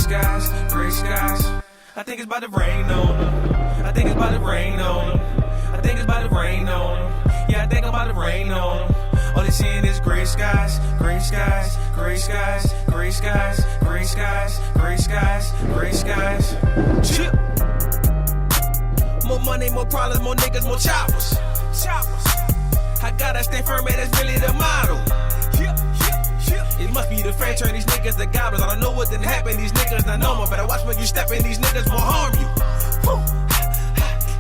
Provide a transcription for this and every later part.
skies, gray skies. I think it's about to rain on them. I think it's about to rain on them. I think it's about to rain on them. Yeah, I think I'm about to rain on them. All they seeing is gray skies, gray skies, gray skies, gray skies, gray skies, gray skies, gray skies. Chip. More money, more problems, more niggas, more choppers. Choppers. I gotta stay firm, man, that's really the motto. It must be the fan turn these niggas to goblins. I don't know what done happened, these niggas not normal. Better watch when you step in, these niggas will harm you. Woo.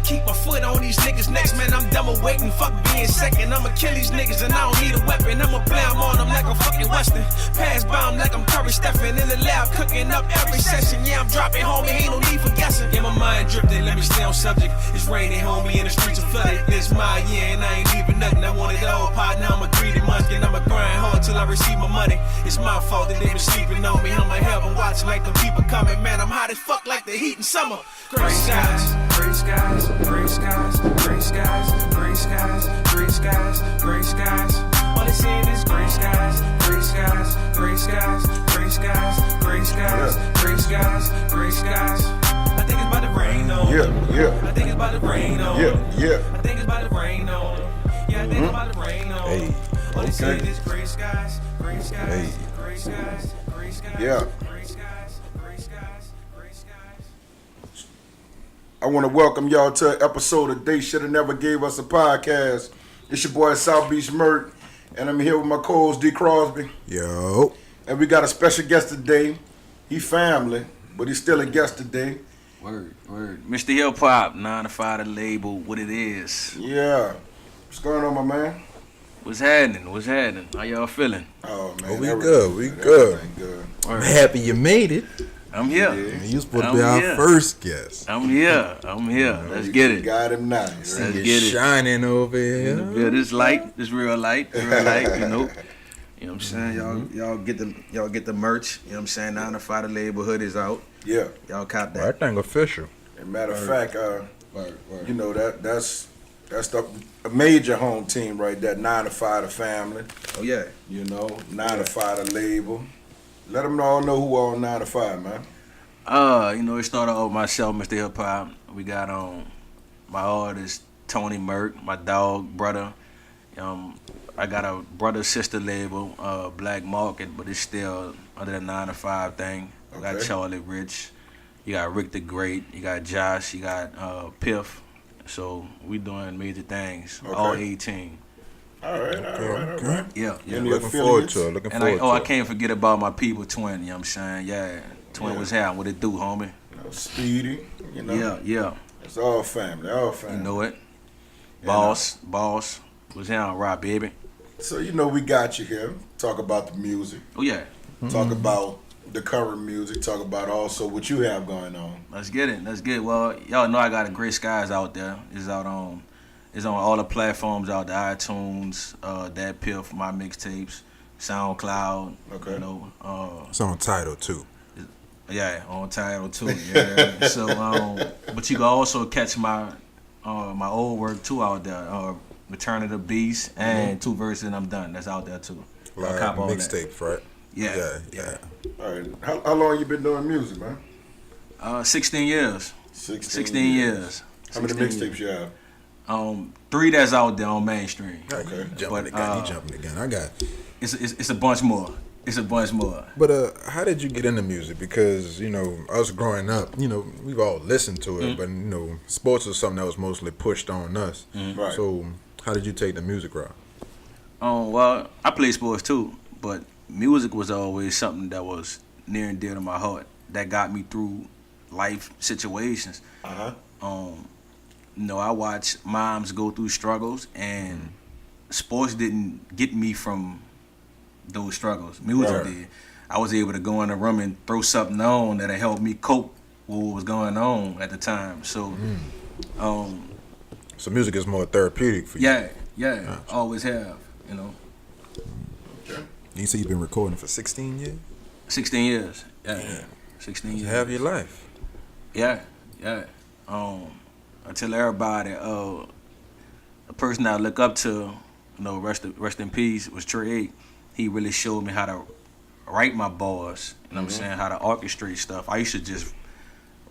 Keep my foot on these niggas next, man, I'm done with waiting, fuck being second. I'ma kill these niggas and I don't need a weapon. I'ma blam on them like I'm fucking Western. Pass by them like I'm Curry Stephen. In the lab cooking up every session. Yeah, I'm dropping, homie, ain't no need for guessing. Yeah, my mind drifting, let me stay on subject. It's raining, homie, and the streets are flooded. This my year and I ain't leaving nothing. I want it all, partner, I'm a greedy munchkin. I'ma grind hard till I receive my money. It's my fault that they been sleeping on me. I'ma help them watch like the people coming. Man, I'm hot as fuck like the heat in summer. Gray skies, gray skies, gray skies, gray skies, gray skies, gray skies, gray skies. All they seeing is gray skies, gray skies, gray skies, gray skies, gray skies, gray skies, gray skies. I think it's about to rain on. Yeah. I think it's about to rain on. Yeah. I think it's about to rain on. Yeah, I think it's about to rain on. Hey. All they seeing is gray skies, gray skies, gray skies, gray skies. Yeah. Gray skies, gray skies, gray skies. I want to welcome y'all to an episode of They Shoulda Never Gave Us a Podcast. It's your boy South Beach Mert, and I'm here with my co-host D Crosby. Yo. And we got a special guest today. He family, but he's still a guest today. Word. Mr. HipHop, 9 to 5 the label, what it is. Yeah. What's going on, my man? What's happening? How y'all feeling? Oh, man. Oh, we everything good. everything good. I'm happy you made it. I'm here. Yeah. You supposed to be our first guest. I'm here. Let's get it. Got him now. Let's You're get it. shining over here. Yeah, this light, this real light, you know. You know what I'm saying? Y'all get the merch. You know what I'm saying? 9 to 5 the label hood is out. Yeah. Y'all cop Well, I that. think official. As a matter of fact, you know, that's a major home team right there. 9 to 5 the family. Oh yeah. You know, 9 to 5 the label. Let them all know who on 9 to 5, man. You know, it started off myself, Mr. HipHop. We got my artist Tony Merck, my dog brother. I got a brother sister label, Black Market, but it's still under the 9 to 5 thing. We got Okay. Charlie Rich, you got Rick the Great, you got Josh, you got Piff. So we doing major things. Okay. All 18. All right. Yeah. Any Looking forward affiliates? to it. And I can't forget about my people, Twin. You know what I'm saying? Yeah. Twin was here. What it do, homie? You know, Speedy, you know. Yeah. It's all family, You know it. Boss was here on Rock, baby. So, you know, we got you here. Talk about the music. Oh yeah. Talk about the current music. Talk about also what you have going on. Let's get it. Well, y'all know I got a Great Skies out there. It's on all the platforms out there, iTunes, that Piff, my mixtapes, SoundCloud. Okay. You know, It's on title too. yeah, on Tidal too. Yeah. So, but you can also catch my old work too out there. Return of the Beast and 2 verses and I'm done. That's out there too. Like Cop all that. mixtapes, right? Yeah. All right. How long you been doing music, man? 16 years. 16 years. How many 16 mixtapes you have? 3 that's out there on mainstream. Okay. Jumping the gun. He jumping the gun. I got. It's a bunch more. But how did you get into music? Because, you know, us growing up, you know, we've all listened to it, but, you know, sports was something that was mostly pushed on us. Right. So how did you take the music route? Well, I play sports too, but music was always something that was near and dear to my heart. That got me through life situations. You know, I watched moms go through struggles, and sports didn't get me from those struggles. Music did. I was able to go in a room and throw something on that helped me cope with what was going on at the time. So, So music is more therapeutic for you. Yeah, always have, you know. Okay. You say you've been recording for 16 years? 16 years, yeah. 16 years. Half your life. Yeah. I tell everybody, a person I look up to, you know, rest in peace, was Trey. He really showed me how to write my bars. You know what I'm saying? How to orchestrate stuff. I used to just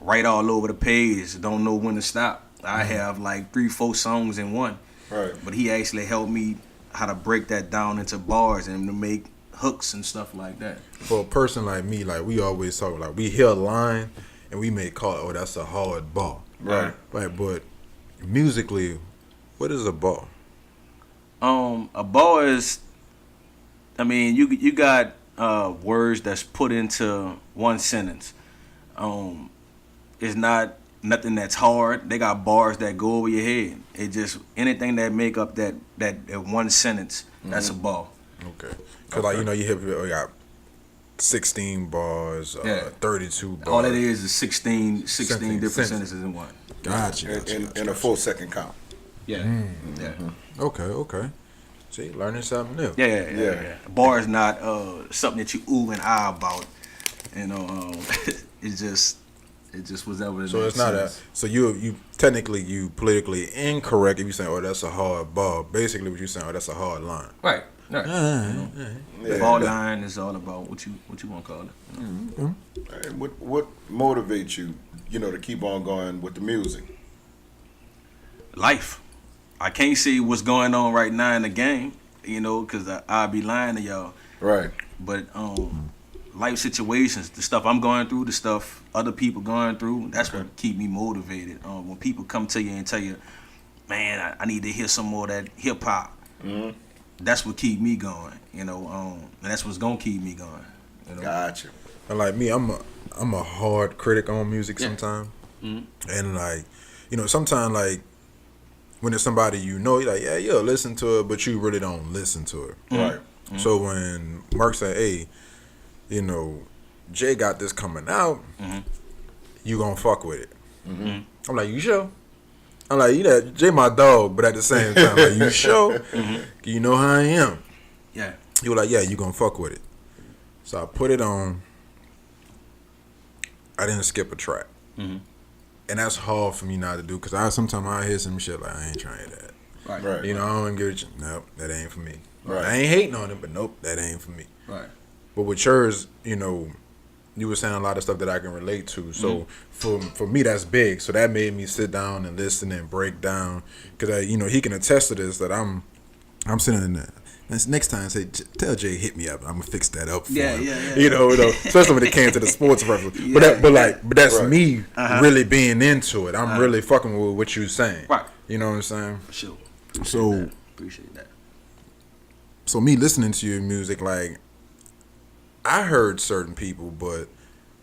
write all over the page. Don't know when to stop. I have like 3-4 songs in one. Right. But he actually helped me how to break that down into bars and to make hooks and stuff like that. For a person like me, like we always talk, like we hear a line and we may call it, oh, that's a hard bar. Right. Right, but musically, what is a bar? A bar is, I mean, you got words that's put into one sentence. It's not nothing that's hard. They got bars that go over your head. It just anything that make up that one sentence. That's a bar. Okay. Cause like you hear you got 16 bars, 32 bars. All it is 16 different sentences in one. Gotcha. In a 4-second count. Yeah. Yeah. Okay. See, learning something new. Yeah. A bar is not something that you ooh and ah about. You know, it's just whatever. So it's not so you technically you politically incorrect if you say, oh, that's a hard bar. Basically what you're saying, oh, that's a hard line. Right. Ball line is all about what you want to call it. Hey, what motivates you, to keep on going with the music? Life. I can't see what's going on right now in the game, because I'll be lying to y'all. Right. But life situations, the stuff I'm going through, the stuff other people going through, that's what keep me motivated. When people come to you and tell you, man, I need to hear some more of that hip hop. That's what keep me going, and that's what's gonna keep me going. Gotcha. And like me, I'm a hard critic on music sometimes, and like, sometimes like when it's somebody you're like, yeah, you'll listen to it, but you really don't listen to it. Right. So when Mark said, hey, Jay got this coming out, you gonna fuck with it. I'm like, you sure? I'm like, Jay my dog, but at the same time, like, you sure? You know how I am. Yeah. He was like, yeah, you gonna fuck with it. So I put it on. I didn't skip a track. And that's hard for me not to do, because sometimes I hear some shit like, I ain't trying that. Right. Right. I don't give it, nope, that ain't for me. Right. I ain't hating on it, but nope, that ain't for me. Right. But with yours, you were saying a lot of stuff that I can relate to. So for me, that's big. So that made me sit down and listen and break down, because he can attest to this, that I'm sitting in there. Next time, say, tell Jay hit me up. I'm gonna fix that up for him. Yeah. Especially when it came to the sports reference. But that's me really being into it. I'm really fucking with what you're saying. Right. You know what I'm saying? For sure. Appreciate that. So me listening to your music, like, I heard certain people, but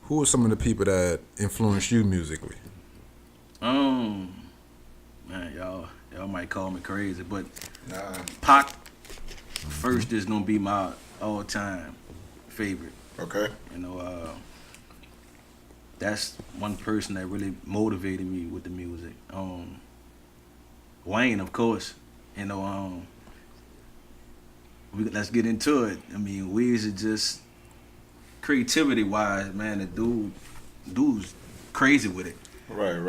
who are some of the people that influenced you musically? Man, y'all might call me crazy, but Nah. Pac first is gonna be my all-time favorite. Okay. That's one person that really motivated me with the music. Wayne, of course. Let's get into it. I mean, Weezy is just creativity-wise, man. The dude's crazy with it. Right.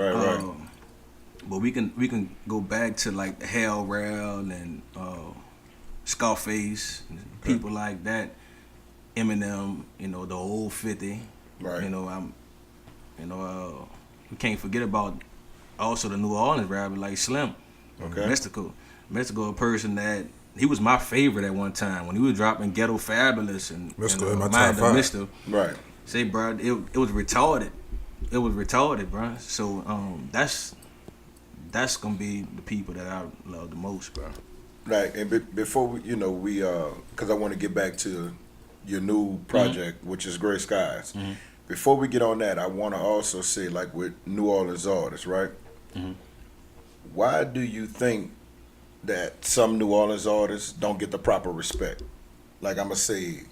But we can go back to like the Hell Rail and Scarface, people like that. Eminem, the old 50. Right. We can't forget about also the New Orleans rapper like Slim. Okay. Mystical, a person that he was my favorite at one time when he was dropping Ghetto Fabulous and Mystical in my Mind top the 5. Mister. Right. Say, bro, it was retarded. It was retarded, bro. So that's gonna be the people that I love the most, bro. Right. And before we, because I want to get back to your new project, which is Gray Skies. Before we get on that, I want to also say, like with New Orleans artists, right? Why do you think that some New Orleans artists don't get the proper respect? Like I'm gonna say,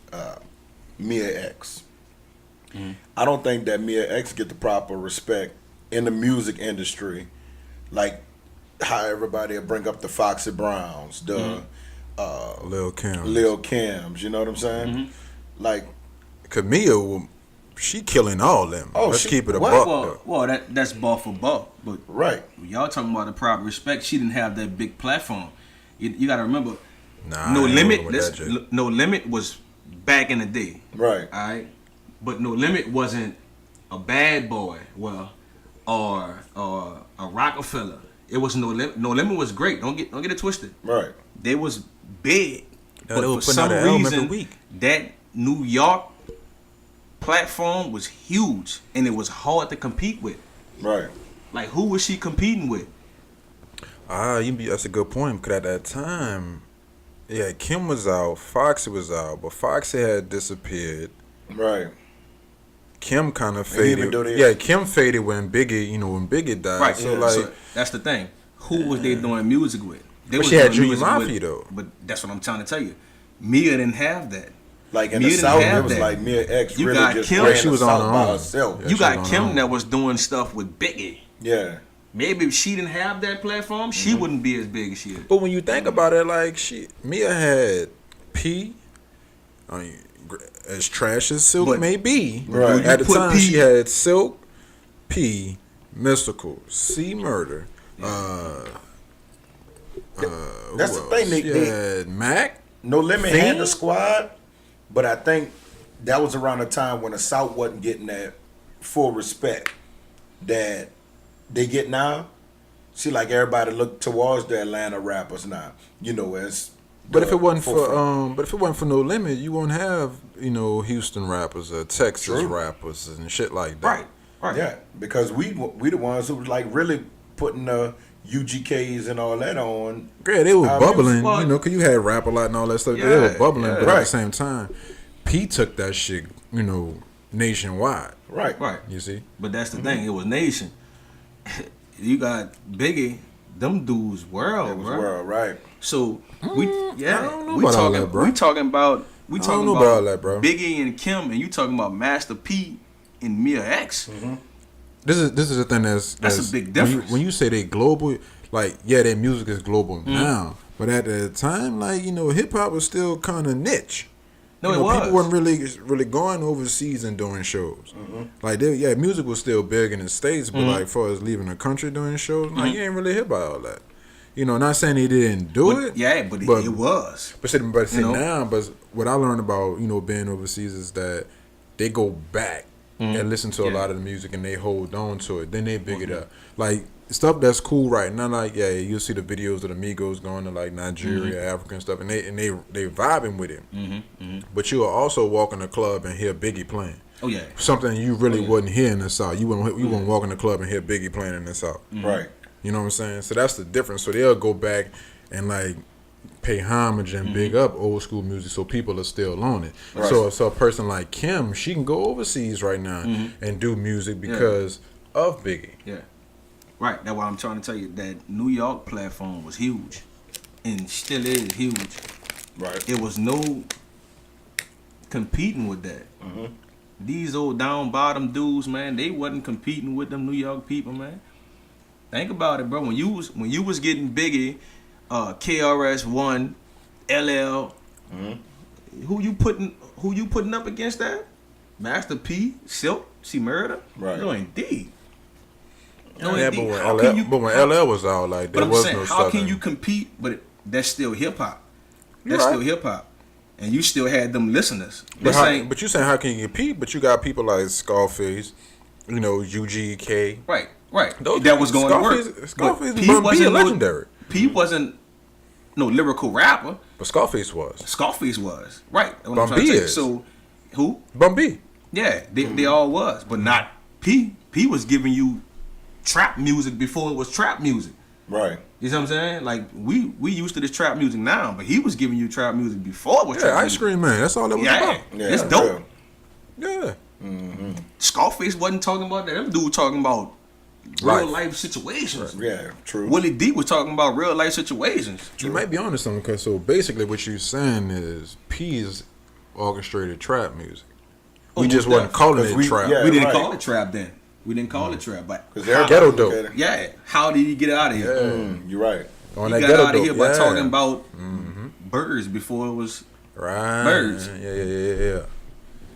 Mia X. I don't think that Mia X get the proper respect in the music industry, like how everybody will bring up the Foxy Browns, the Lil Kims. You know what I'm saying? Like, Camille, she killing all them. Oh, Let's keep it a what? buck. Well, that's ball for ball. But right. Y'all talking about the proper respect. She didn't have that big platform. You got to remember. Nah, No I ain't Limit. rolling with that, Jay. No Limit was back in the day. Right. All right. But No Limit wasn't a bad boy, or a Rockefeller. It was No Limit. No Limit was great. Don't get it twisted. Right. They was big, Yeah, but they were for putting some out an album every reason week. that New York platform was huge, and it was hard to compete with. Right. Like, who was she competing with? That's a good point, because at that time, yeah, Kim was out, Foxy was out, but Foxy had disappeared. Right. Kim kind of And even faded. though they- Yeah, Kim faded when Biggie died. Right. So yeah. like, So that's the thing. Who was they doing music with? They But was she had doing Junior music Mafia, with- though. But that's what I'm trying to tell you. Mia didn't have that. Like in Mia the didn't South, have it was that. like Mia X You really got just Kim. ran She the was on South her by own. herself. Yeah. You she was got on Kim her own. that was doing stuff with Biggie. Yeah. Maybe if she didn't have that platform, she wouldn't be as big as she is. But when you think about it, like Mia had P. I mean, as trash as Silk But- may be, Right. at the You put time P- she had Silk, P, Mystical, C Murder. That's who the thing, else? they- She they- had Mac. No Limit had the Fiend? squad, but I think that was around the time when the South wasn't getting that full respect that they get now. See, like everybody look towards the Atlanta rappers now, as. But the if it wasn't forefront. for No Limit, you won't have Houston rappers or Texas True. rappers and shit like that. Right. Right. Yeah, because we the ones who like really putting the UGKs and all that on. Yeah, they were Our bubbling, music- because you had Rap a Lot and all that stuff. They Yeah, were bubbling, yeah. but at Right. the same time, P took that shit, nationwide. Right. Right. You see? But that's the thing. It was nation. You got Biggie. Them dudes world, It was bro. world, right. So I don't know we about all talking that, bro. we talking about I don't talking know about about all that, bro. Biggie and Kim, and you talking about Master P and Mia X. This is the thing that's a big when difference. when you say they global, like their music is global now, but at the time, hip hop was still kind of niche. No, it was. People weren't really going overseas and doing shows. Like music was still big in the States, but like far as leaving the country doing shows, you ain't really hit by all that. Not saying they didn't do But, it. yeah, but it was. But see You know? now, but what I learned about being overseas is that they go back and listen to a lot of the music and they hold on to it. Then they big it up. Like stuff that's cool right now. Like you'll see the videos of the Migos going to like Nigeria, Africa and stuff, and they vibing with it. But you'll also walk in the club and hear Biggie playing. Oh yeah. Something you really wouldn't hear in the South. You wouldn't walk in the club and hear Biggie playing in the South. Right. You know what I'm saying? So that's the difference. So they'll go back and like pay homage and big up old school music, so people are still on it. Right. So a person like Kim, she can go overseas right now and do music because of Biggie. Yeah. Right. That's why I'm trying to tell you that New York platform was huge, and still is huge. Right. It was no competing with that. These old down bottom dudes, man, they wasn't competing with them New York people, man. Think about it, bro. When you was getting Biggie, KRS-One, LL, who you putting up against that? Master P, Silk, C Murder, Right. No indeed. No Yeah, indeed. but when LL was out, like But there I'm was saying, no how Southern. can you compete? But that's still hip hop. You're That's right. still hip hop, and you still had them listeners. But, This how, ain't but you saying how can you compete? But you got people like Scarface, UGK. right. Those That was going to Scarface- work. Scarface But and Bun B are no- legendary. P wasn't no lyrical rapper. But Scarface was. Scarface was right. That's what Bun I'm trying B to say. is. So who? Bun B. Yeah, they all was, but not P. P was giving you trap music before it was trap music. Right. You know what I'm saying? Like we used to this trap music now, but he was giving you trap music before it was Yeah, trap Ice music. Cream Man. That's all that was Yeah, about. Yeah, it's that's dope. real. Yeah. Scarface wasn't talking about that. Them dude talking about real life situations. Yeah, true. Willie D was talking about real life situations. You might be onto something, because so basically what you're saying is P is orchestrated trap music. We Oh, just most wasn't calling it definitely. trap. Yeah, We didn't right. call it trap then. We didn't call it trap, but Because how- Ghetto everybody look dope. at it. yeah, how did he get out of here? You're right. On He that got ghetto out of here dope, by yeah. talking about birds before it was. Right. Birds. Yeah.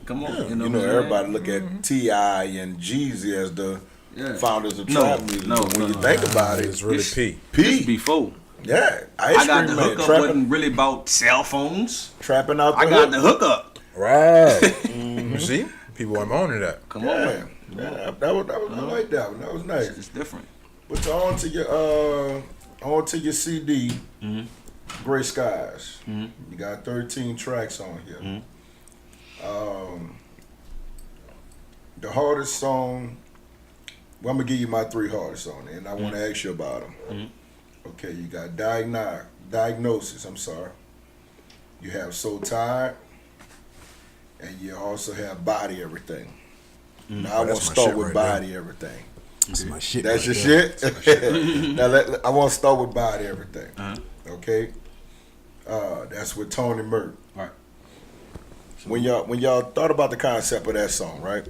Come on, You what know, I'm saying? everybody look at T.I. and Jeezy as the Yeah. founders of No, trap music. no, but when no, you no. think about it, It's really This- P. This P. before. Yeah, I Ice got Cream the Man hookup trapping, wasn't really about cell phones. trapping out the I got hood. the hookup. Right. You see, people I'm on to that. Come on, man. Yeah, that was I like that one. That was nice. It's different. But on to your CD, Gray Skies. You got 13 tracks on here. The hardest song. Well, I'm gonna give you my 3 hardest on it, and I want to ask you about them. Okay, you got Diagnosis. I'm sorry. You have So Tired, and you also have Body Everything. Now I want to that's my start shit with right Body Everything. That's my shit. That's right your there. shit. Now I want to start with Body Everything. Okay, that's with Tony Mert. Right. When y'all thought about the concept of that song, right?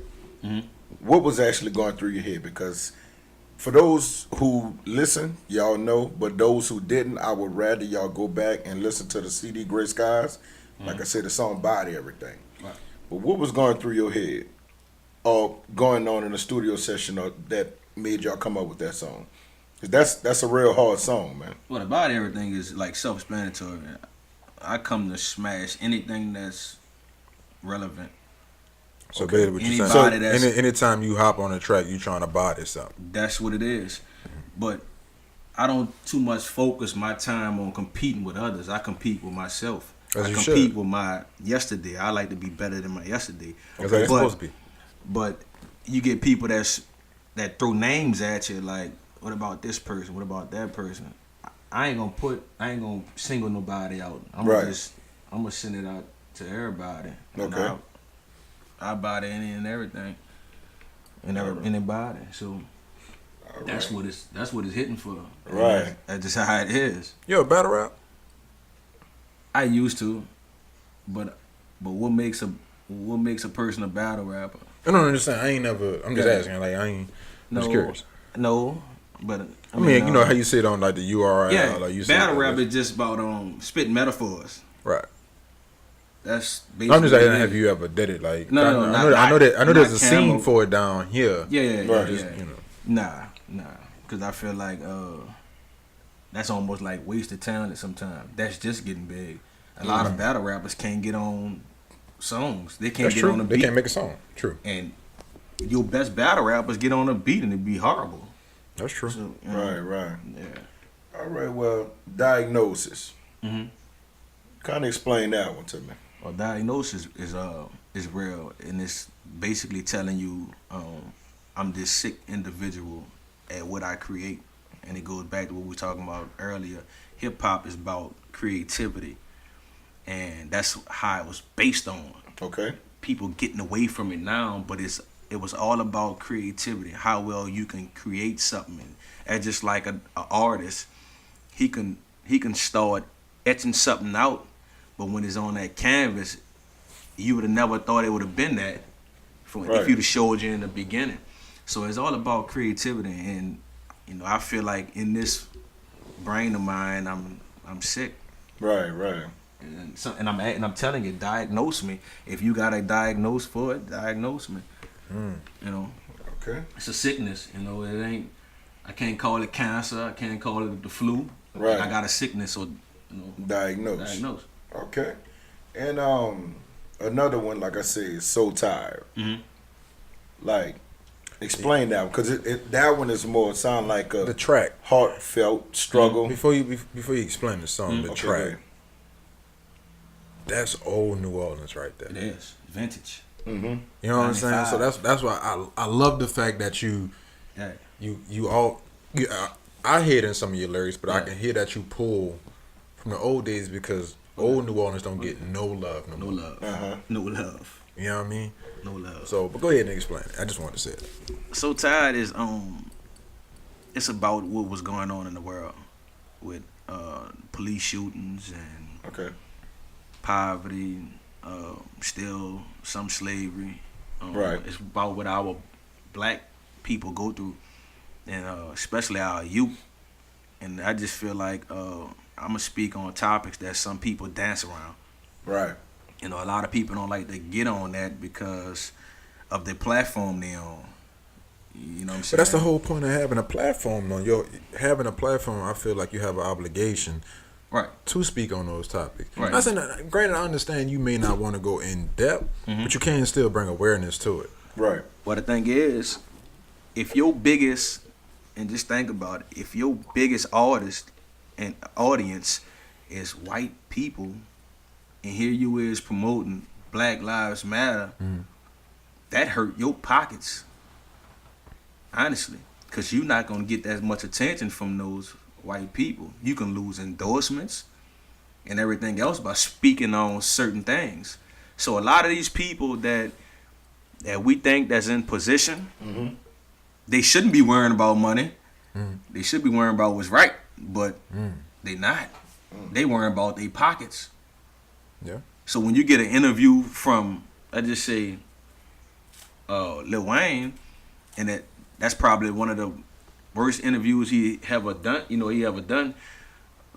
What was actually going through your head? Because for those who listen, y'all know, but those who didn't, I would rather y'all go back and listen to the CD Gray Skies. Like I said, the song Body Everything. Right. But what was going through your head or going on in the studio session that made y'all come up with that song? 'Cause that's a real hard song, man. Well, about everything is like self-explanatory. I come to smash anything that's relevant. So basically, what you're Anybody saying. So anytime you hop on a track, you trying to body something. That's what it is. But I don't too much focus my time on competing with others. I compete with myself. As I you compete should. with my yesterday. I like to be better than my yesterday. That's how it's supposed to be. But you get people that throw names at you like, what about this person? What about that person? I ain't gonna single nobody out. I'm gonna send it out to everybody. Okay. I buy any and everything. And anybody. So that's what it's hitting for. Right. That's just how it is. Yo, battle rap. I used to, but what makes a person a battle rapper? I don't understand. I ain't never. I'm just asking. Like I'm just curious. No, but I mean, you know how you say it on like the URL. yeah, like you say battle rap is just about spitting metaphors. Right. That's basically. I'm just asking, have you ever did it? Like, No, I know there's a Camel. scene for it down here. Yeah. Just, you know. Nah, because I feel like that's almost like wasted talent sometimes. That's just getting big. A lot of battle rappers can't get on songs. They can't That's get true. on a They beat. can't make a song. True. And your best battle rappers get on a beat and it be horrible. That's true. So, Right. Yeah. All right. Well, Diagnosis. Mhm. Kind of explain that one to me. Well, Diagnosis is real, and it's basically telling you I'm this sick individual at what I create, and it goes back to what we were talking about earlier. Hip hop is about creativity, and that's how it was based on. Okay. People getting away from it now, but it was all about creativity, how well you can create something. And just like an artist, he can start etching something out, but when it's on that canvas, you would have never thought it would have been that if you'd have showed you in the beginning. So it's all about creativity, and I feel like in this brain of mine, I'm sick. Right. And I'm telling you, diagnose me. If you got a diagnose for it, diagnose me. Okay. It's a sickness. It ain't. I can't call it cancer. I can't call it the flu. Right. I got a sickness, so Diagnose. Okay. And another one, like I said, is So Tired. Like, explain that one, because that one is more sound like a The track. heartfelt struggle. Before you explain the song, the Okay, track. go ahead. That's old New Orleans right there. it is vintage. Mm-hmm. You know what I'm saying? 95. So that's why I love the fact that you Yeah. I hear it in some of your lyrics, but I Yeah. can hear that you pull from the old days because old New Orleans don't get no love no No more. love. Uh-huh. No love. You know what I mean? No love. So, but go ahead and explain it. I just wanted to say it. So Tired is it's about what was going on in the world with police shootings and Okay. poverty, still some slavery. Right. It's about what our black people go through, and especially our youth. And I just feel like I'm gonna speak on topics that some people dance around. Right. A lot of people don't like to get on that because of the platform they're on. You know what I'm saying? But that's the whole point of having a platform, though. Having a platform, I feel like you have an obligation Right. to speak on those topics. Right. I said, granted, I understand you may not want to go in depth, but you can still bring awareness to it. Right. Well, the thing is, if your biggest, and just think about it, if your biggest artist and audience is white people, and here you is promoting Black Lives Matter, that hurt your pockets, honestly, because you're not going to get as much attention from those white people. You can lose endorsements and everything else by speaking on certain things. So a lot of these people that we think that's in position, they shouldn't be worrying about money. They should be worrying about what's right, but they not. They worrying about their pockets. Yeah. So when you get an interview from, I just say, Lil Wayne, and that's probably one of the worst interviews he ever done.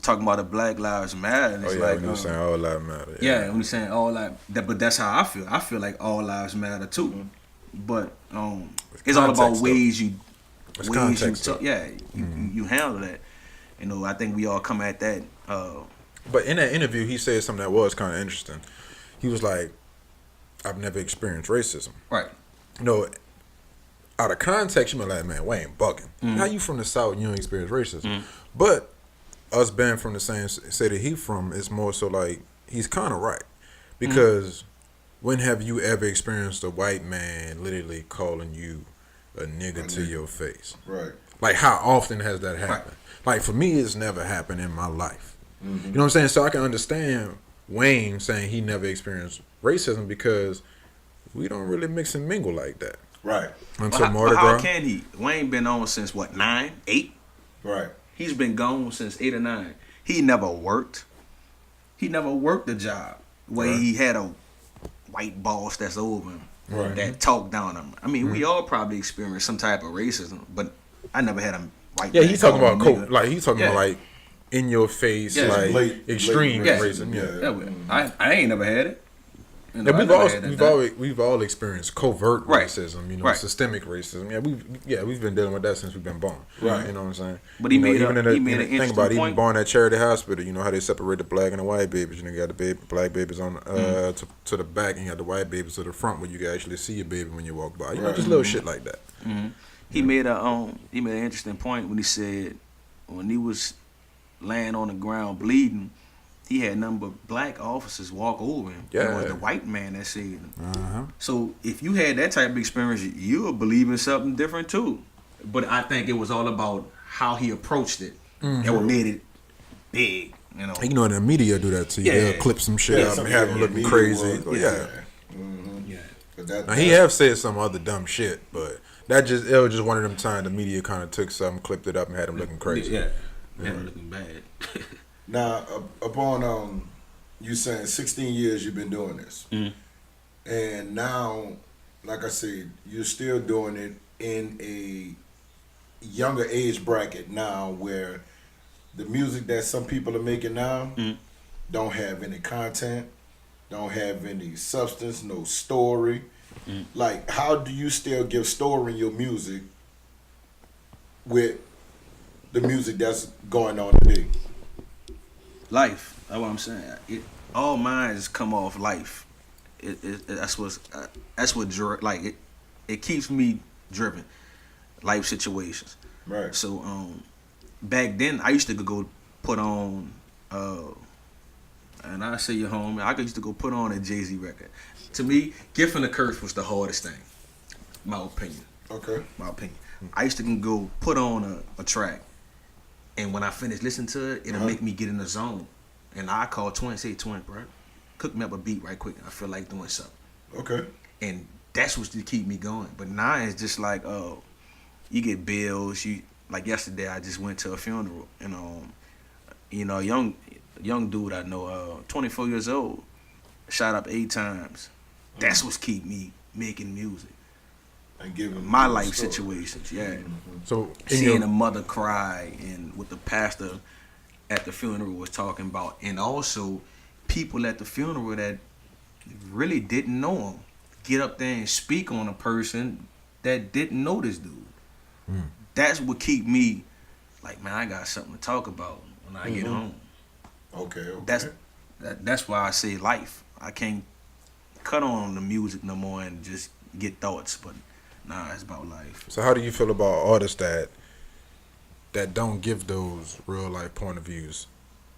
Talking about the Black Lives Matter. And it's When you were saying all lives matter. Yeah, when he's saying all lives, but that's how I feel. I feel like all lives matter too. But it's all about ways you talk. Yeah, you handle that. You know, I think we all come at that. But in that interview, he said something that was kind of interesting. He was like, "I've never experienced racism." Right. You know, out of context, you might be like, "Man, Wayne bugging. How you from the South and you don't experience racism?" But us being from the same city he from, it's more so like he's kind of right, because when have you ever experienced a white man literally calling you a nigga to your face? Right. Like, how often has that happened? Like, for me, it's never happened in my life. You know what I'm saying? So I can understand Wayne saying he never experienced racism, because we don't really mix and mingle like that. Right. Until But Mardi how Gras. can he? Wayne been on since what, 9, 8? Right. He's been gone since 8 or 9. He never worked. He never worked a job where he had a white boss that's over him, that talked down him. I mean, we all probably experienced some type of racism, but I never had a white. Yeah, man he's talking call about me nigga. he's talking about like in your face, like extreme racism. I ain't never had it. You Yeah, know, we've all experienced covert Right. racism, you know, Right. systemic racism. We've been dealing with that since we've been born. Right. You know what I'm saying? But he You know, made even an think interesting about it, even point. born at Charity Hospital, you know how they separate the black and the white babies. You know, you got the black babies on to the back, and you got the white babies to the front, where you can actually see your baby when you walk by. You know, just little shit like that. He made an interesting point when he said when he was laying on the ground bleeding, he had nothing but black officers walk over him. Yeah. It was the white man that saved him. So if you had that type of experience, you'll believe in something different too. But I think it was all about how he approached it. That what made it big. You know. You know, the media do that to you. Yeah. They'll clip some shit up and have them looking media crazy. was- Yeah. But Now, he have said some other dumb shit, but it was just one of them times the media kind of took something, clipped it up, and had him looking crazy. Yeah. Looking bad. Now, upon you saying 16 years you've been doing this, and now, like I said, you're still doing it in a younger age bracket now, where the music that some people are making now don't have any content, don't have any substance, no story. Like, how do you still give story in your music with the music that's going on today? Life. That's what I'm saying. All minds come off life. That's what like it keeps me driven. Life situations. Right. So back then I used to go put on and I say your home, I used to go put on a Jay-Z record. To me, Gift and the Curse was the hardest thing. My opinion. Okay. My opinion. I used to go put on a track, and when I finished listening to it, it'll make me get in the zone. And I call Twin, say, Twin, bro, cook me up a beat right quick. I feel like doing something. Okay. And that's what's to keep me going. But now it's just like, you get bills. Like yesterday, I just went to a funeral, and young dude I know, 24 years old, shot up 8 times. That's what's keep me making music. And giving My you a life story. situations, yeah. So, Seeing a mother cry, and what the pastor at the funeral was talking about, and also people at the funeral that really didn't know him get up there and speak on a person that didn't know this dude. That's what keep me like, man, I got something to talk about when I get home. Okay. That's why I say life. I can't cut on the music no more and just get thoughts, but nah, it's about life. So how do you feel about artists that don't give those real life point of views?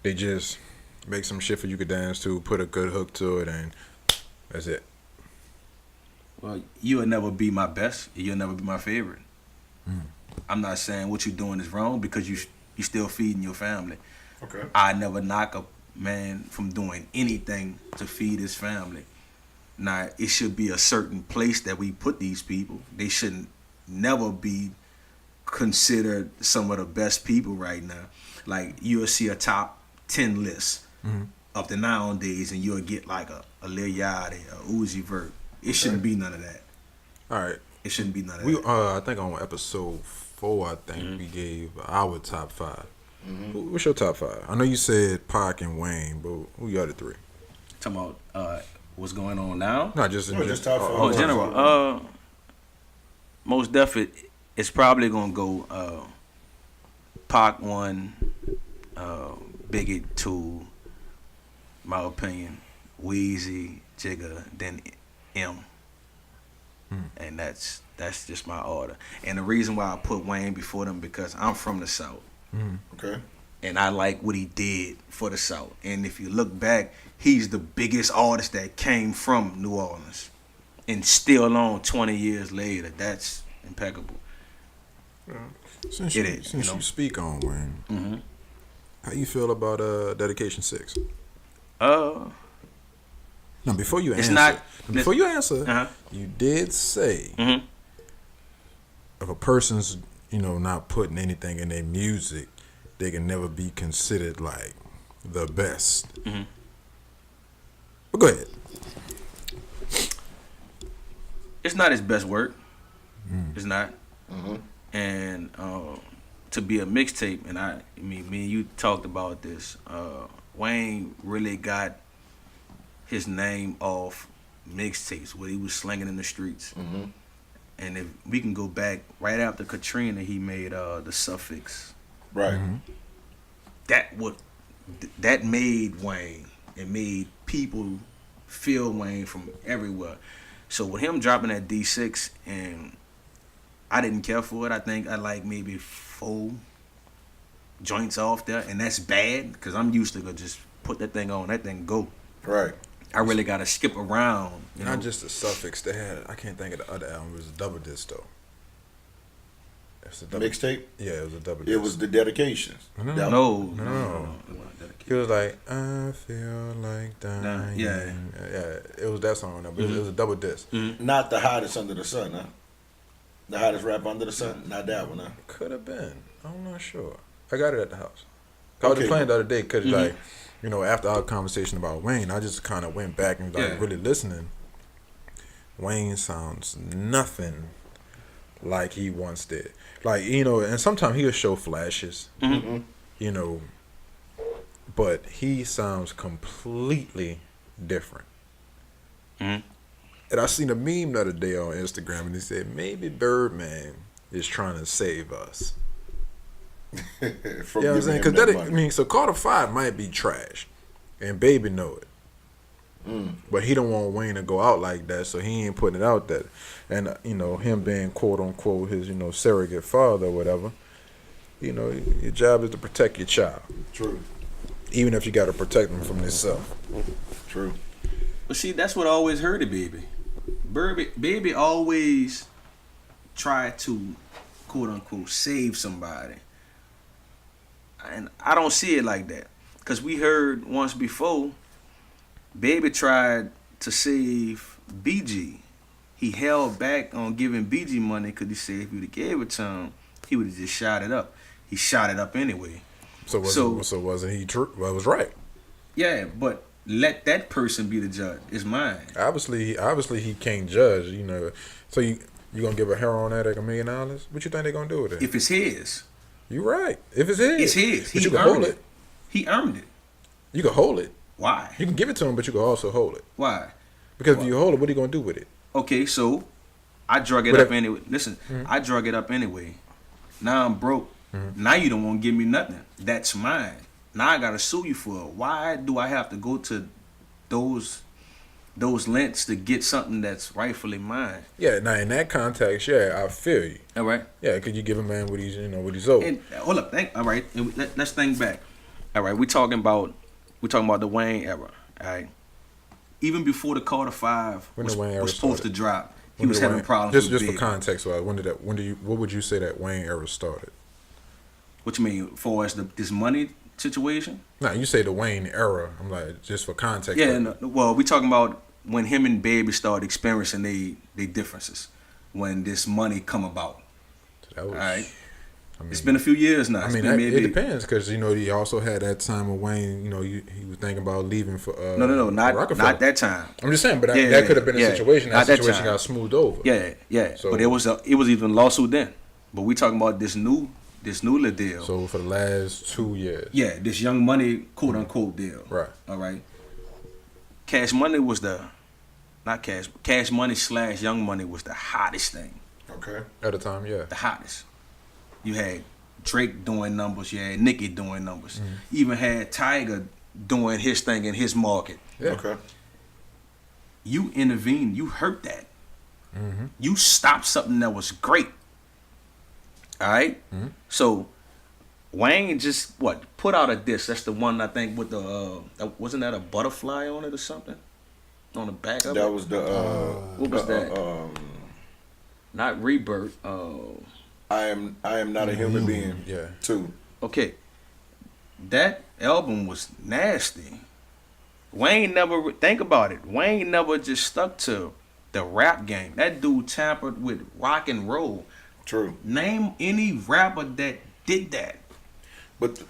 They just make some shit for you to dance to, put a good hook to it, and that's it. Well, you'll never be my best. You'll never be my favorite. I'm not saying what you're doing is wrong because you still feeding your family. Okay. I never knock a man from doing anything to feed his family. Now, it should be a certain place that we put these people. They shouldn't never be considered some of the best people right now. Like, you'll see a top 10 list of the nowadays, and you'll get like a Lil Yachty, a Uzi Vert. It shouldn't be none of that. All right. It shouldn't be none of We that. I think on episode 4, I think we gave our top 5. What's your top 5? I know you said Pac and Wayne, but who your other 3? Talking about what's going on now? Not just in just top 5. Oh, in general. Most definitely, it's probably gonna go Pac 1, Biggie 2, my opinion, Weezy, Jigga, then M. And that's just my order. And the reason why I put Wayne before them because I'm from the South. Okay. And I like what he did for the South. And if you look back, he's the biggest artist that came from New Orleans. And still on 20 years later. That's impeccable. Since It you, is, since you know. you speak on Wayne, how you feel about Dedication 6? Now, before you It's answer, not- you did say if a person's not putting anything in their music, they can never be considered like the best. But go ahead. It's not his best work. It's not. And to be a mixtape, and I mean, me and you talked about this. Wayne really got his name off mixtapes, what he was slinging in the streets. And if we can go back right after Katrina, he made the Suffix. Right. That made Wayne. It made people feel Wayne from everywhere. So with him dropping that D6, and I didn't care for it. I think I like maybe 4 joints off there, and that's bad because I'm used to go just put that thing on, that thing go. Right. I really gotta skip around. You know? Not just the Suffix. They had. I can't think of the other album. It was a double disc though. It's a double, Mixtape. Yeah, it was a double disc. It was the dedications. No. That- No. No. He was like, I feel like dying. Yeah. Yeah, it was that song, but it was a double disc. Not the hottest under the sun, huh? The hottest rapper under the sun. Not that one, huh? Could have been. I'm not sure. I got it at the house. I was Okay. just playing the other day because, after our conversation about Wayne, I just kind of went back and really listening. Wayne sounds nothing like he once did. Like, and sometimes he'll show flashes, but he sounds completely different. And I seen a meme the other day on Instagram, and he said, maybe Birdman is trying to save us. From You know what I'm saying? giving him that money. So Carter 5 might be trash, and Baby know it. But he don't want Wayne to go out like that, so he ain't putting it out there. And, him being quote-unquote his, surrogate father or whatever, your job is to protect your child. True. Even if you got to protect them from themselves. True. But see, that's what I always heard of Baby. Baby always tried to, quote unquote, save somebody. And I don't see it like that. Because we heard once before, Baby tried to save BG. He held back on giving BG money because he said if he would have gave it to him, he would have just shot it up. He shot it up anyway. So wasn't he true? Well, it was right. Yeah, but let that person be the judge. It's mine. Obviously, he can't judge. So you gonna give a heroin addict $1 million? What you think they gonna do with it? If it's his, You right. If it's his, it's his. But He you can earned hold it. it. He earned it. You can hold it. Why? You can give it to him, but you can also hold it. Why? Because if you hold it, what are you gonna do with it? Okay, so I drug it But up anyway. Listen, I drug it up anyway. Now I'm broke. Now you don't want to give me nothing. That's mine. Now I gotta sue you for it. Why do I have to go to those lengths to get something that's rightfully mine? Yeah, now in that context, yeah, I feel you. All right. Yeah, could you give a man what he's, what he's owed? And hold up, all right. And let's think back. All right, we talking about the Wayne era. All right. Even before the Carter 5 When was the Wayne era supposed started. to drop, he When was did having Wayne- problems Just with for Big. context, what would you say that Wayne era started? What you mean, for us this money situation? Nah, you say the Wayne era. I'm like, just for context. Yeah, no, well, we talking about when him and Baby started experiencing they differences, when this money come about. That was, All right. I mean, It's been a few years now. I It's mean, been it depends because he also had that time when Wayne, he was thinking about leaving for. No, not Rockefeller. that time. I'm just saying, but Yeah, that could have been a yeah. situation. Not That that situation time. got smoothed over. Yeah. So- But it was even a lawsuit then. But we talking about this new little deal. So for the last 2 years. Yeah, this Young Money quote unquote deal. Right. All right. Cash Money was Cash Money / Young Money was the hottest thing. Okay. At the time, yeah. The hottest. You had Drake doing numbers. You had Nicki doing numbers. Mm-hmm. You even had Tiger doing his thing in his market. Yeah. Okay. You intervened. You hurt that. Mm-hmm. You stopped something that was great. All right? Mm-hmm. So Wayne just put out a disc. That's the one I think with the wasn't that a butterfly on it or something on the back of it? That was the. What was that? Not Rebirth. I am not a human being. Yeah. Too. Okay, that album was nasty. Wayne never think about it. Wayne never just stuck to the rap game. That dude tampered with rock and roll. True. Name any rapper that did that. But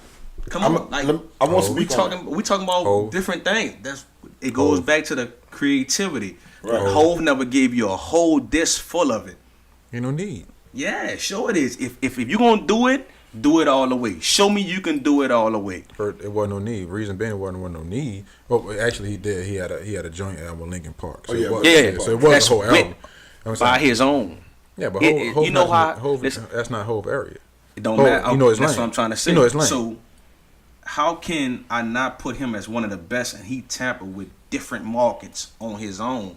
Come on, like I want to we speak on it. talking about Hov. different things. It goes Hov. back to the creativity. Right. Hov never gave you a whole disc full of it. Ain't no need. Yeah, sure it is. If you're gonna do it all the way. Show me you can do it all the way. It wasn't no need. Reason being, it wasn't no need. Well, actually, he did. He had a joint album with Linkin Park. So Oh, yeah, it was, yeah. So it was That's a whole with- album. You know what I'm By saying? his own. Yeah, but It- Hov you know how- Hov, listen. that's not Hov area. It don't Hov, matter. you know his That's lane. what I'm trying to say. You know his lane. So how can I not put him as one of the best and he tampered with different markets on his own?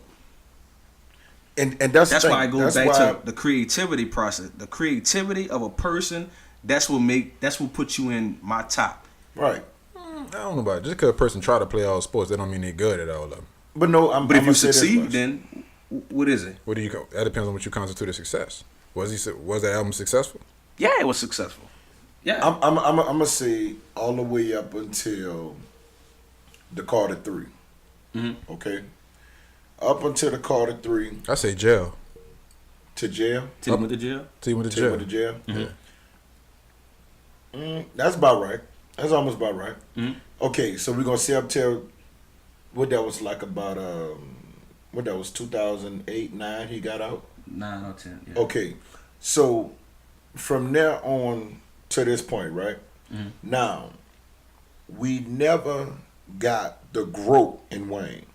And that's That's the why I thing. go That's back why- to the creativity process. The creativity of a person, that's what put you in my top. Right. I don't know about it. Just because a person try to play all sports, that don't mean they're good at all of them. But no, But if I'ma you say this succeed, much. then what is it? What do you go? That depends on what you constitute as success. Was that album successful? Yeah, it was successful. Yeah. I'm gonna say all the way up until the Carter 3. Mm-hmm. Okay. Up until the Carter 3 I say jail. to jail. Till he went to jail. Till you went to Till he jail. went to jail. Mm-hmm. That's about right. That's almost about right. Mm-hmm. Okay, so we're gonna say up till what that was like about what that was 2008, 9 he got out. 9 or 10. Yeah. Okay, so from there on to this point, right? Mm-hmm. Now, we never got the growth in Wayne.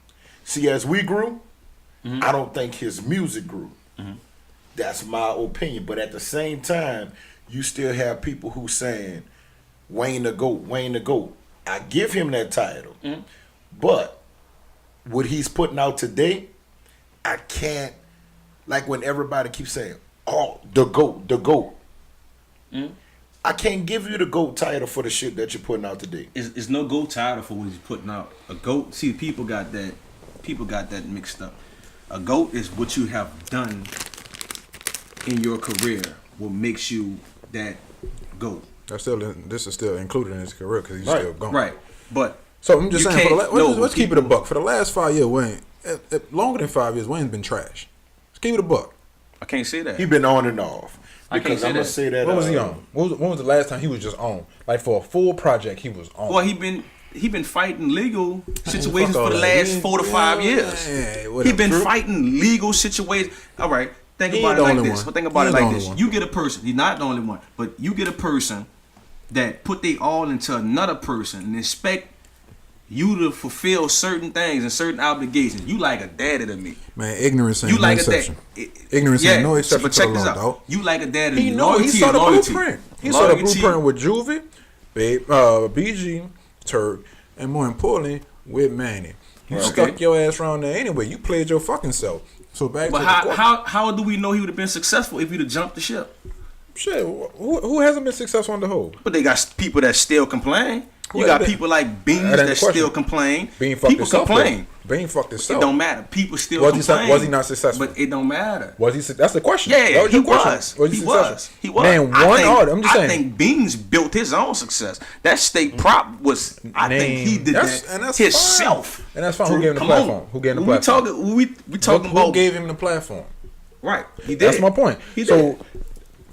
See, as we grew, Mm-hmm. I don't think his music grew. That's my opinion. But at the same time, you still have people who saying, Wayne the GOAT, Wayne the GOAT. I give him that title. But what he's putting out today, I can't, like when everybody keeps saying, oh, the GOAT, the GOAT. I can't give you the GOAT title for the shit that you're putting out today. It's no GOAT title for what he's putting out. A GOAT, see, people got that mixed up. A GOAT is what you have done in your career, what makes you that GOAT. This is still included in his career because he's Right. still gone. Right. But So I'm just you saying, can't- no, let's keep it a people- buck. For the last 5 years, Wayne, longer than 5 years, Wayne's been trash. Let's keep it a buck. I can't say that. He been on and off. I can't Because say I'm gonna that. say that. What was he on? When was the last time he was just on? Like for a full project, he was on. Well, he been fighting legal situations fuck all for the that. last 4 to 5 years. Yeah, He whatever. been True. fighting legal situations. All right, think He about ain't it the like only this. one. Think about He it ain't the like only this. one. You get a person. He's not the only one, but you get a person that put they all into another person and expect you to fulfill certain things and certain obligations. You like a daddy to me. Man, ignorance ain't You no like a exception. dad. Ignorance ain't no exception But to check the this law, out. dog. You like a daddy to He me. know. He Loyalty saw is the loyalty. blueprint. He saw the Loyalty- blueprint with Juvie, BG, Turk, and more importantly, with Manny. You Okay. stuck your ass around there anyway. You played your fucking self. So back But to the question. how do we know he would have been successful if he'd have jumped the ship? Shit, who hasn't been successful on the whole? But they got people that still complain. You Who got has been- people like Beans That ain't that the question. still complain. Bean fucked People himself. complain. Though. Bean fucked It himself. don't matter. People still Was he complain. was he not successful? But it don't matter. Was he? That's the question. Yeah, That was he your question. was. Was He successful? was. He was. Name I one think- artist. I'm just saying. I think Beans built his own success. That state prop was. I think he did That's- that and that's himself. fine. And that's fine. Who gave him the Come platform? on. Who gave him the When platform? We talking Who about gave him the platform? right. He did. That's my point. He So, did.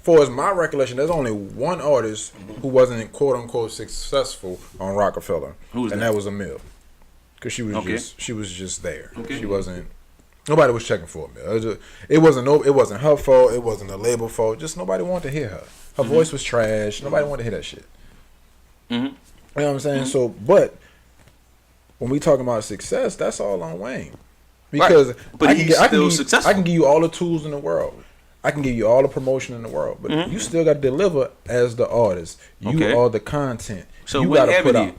for as my recollection, there's only one artist who wasn't quote unquote successful on Rockefeller, Who was and that? that was Emil, because she was Okay. just there. Okay. She wasn't. Nobody was checking for Emil. It wasn't her fault. It wasn't the label fault. Just nobody wanted to hear her. Her voice was trash. Nobody wanted to hear that shit. Mm-hmm. You know what I'm saying? So, but when we talking about success, that's all on Wayne. Because Right. But he's still successful. I can give you all the tools in the world. I can give you all the promotion in the world. But you still got to deliver as the artist. You Okay. are the content. So you got to put whenever out.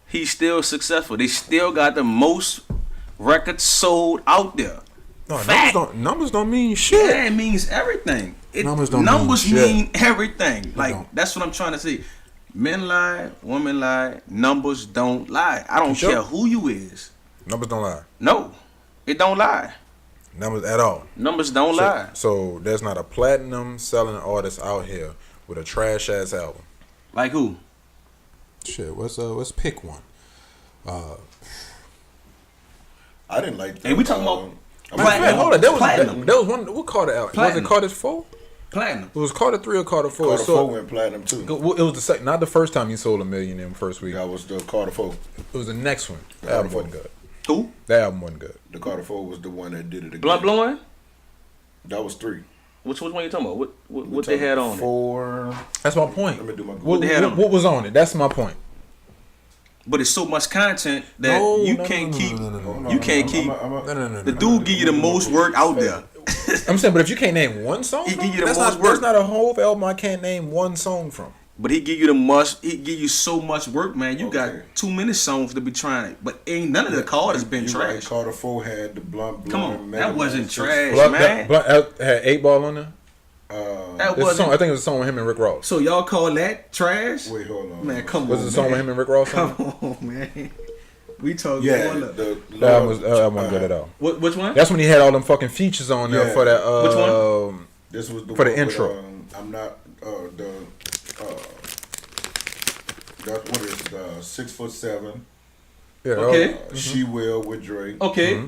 he's still successful. They still got the most records sold out there. No, Fact. numbers don't mean shit. Yeah, it means everything. Numbers don't mean shit. mean everything. Like don't. that's what I'm trying to say. Men lie, women lie, numbers don't lie. I don't sure? care who you is. Numbers don't lie. No, it don't lie. Numbers at all. Numbers don't lie. So there's not a platinum selling artist out here with a trash ass album. Like who? Shit, let's pick one. I didn't like that. Hey, we talking about Man, hold on, there was Platinum. one. What Carter album? Platinum. Was it Carter 4? Platinum. It was Carter 3 or Carter 4? Carter So- 4 went platinum too. It was the second, not the first time you sold $1 million in the first week. That was the Carter 4. It was the next one. That Carter album 4. wasn't good. Who? That album wasn't good. The Carter 4 was the one that did it again. Blunt blowing? That was 3. Which one you talking about? What they had on it? 4. That's my point. Let me do my What, they had on it? what was on it? That's my point. But it's so much content that you can't keep. You can't keep. No. The dude give you the most work out there. I'm saying, but if you can't name one song, He from, give you the that's, most not, work. that's not a whole album I can't name one song from. But he give you the must. He give you so much work, man. You Okay. got too many songs to be trying. But ain't none of the card has been You trash. right, Carter 4 had the blunt. Come on, Mega that wasn't Man, trash. Blunt, man. Blunt had 8 Ball on there. That There's a song, wasn't. I think it was a song with him and Rick Ross. So y'all call that trash? Wait, hold on. Man, come Was on. it a song man. with him and Rick Ross? Come on, man. We talking. Yeah, one up. the That album wasn't good at all. Which one? That's when he had all them fucking features on there Yeah. for that. Which one? This was the For the one intro. With, I'm not that what is 6'7". Yeah, Okay. She Will with Drake. Okay.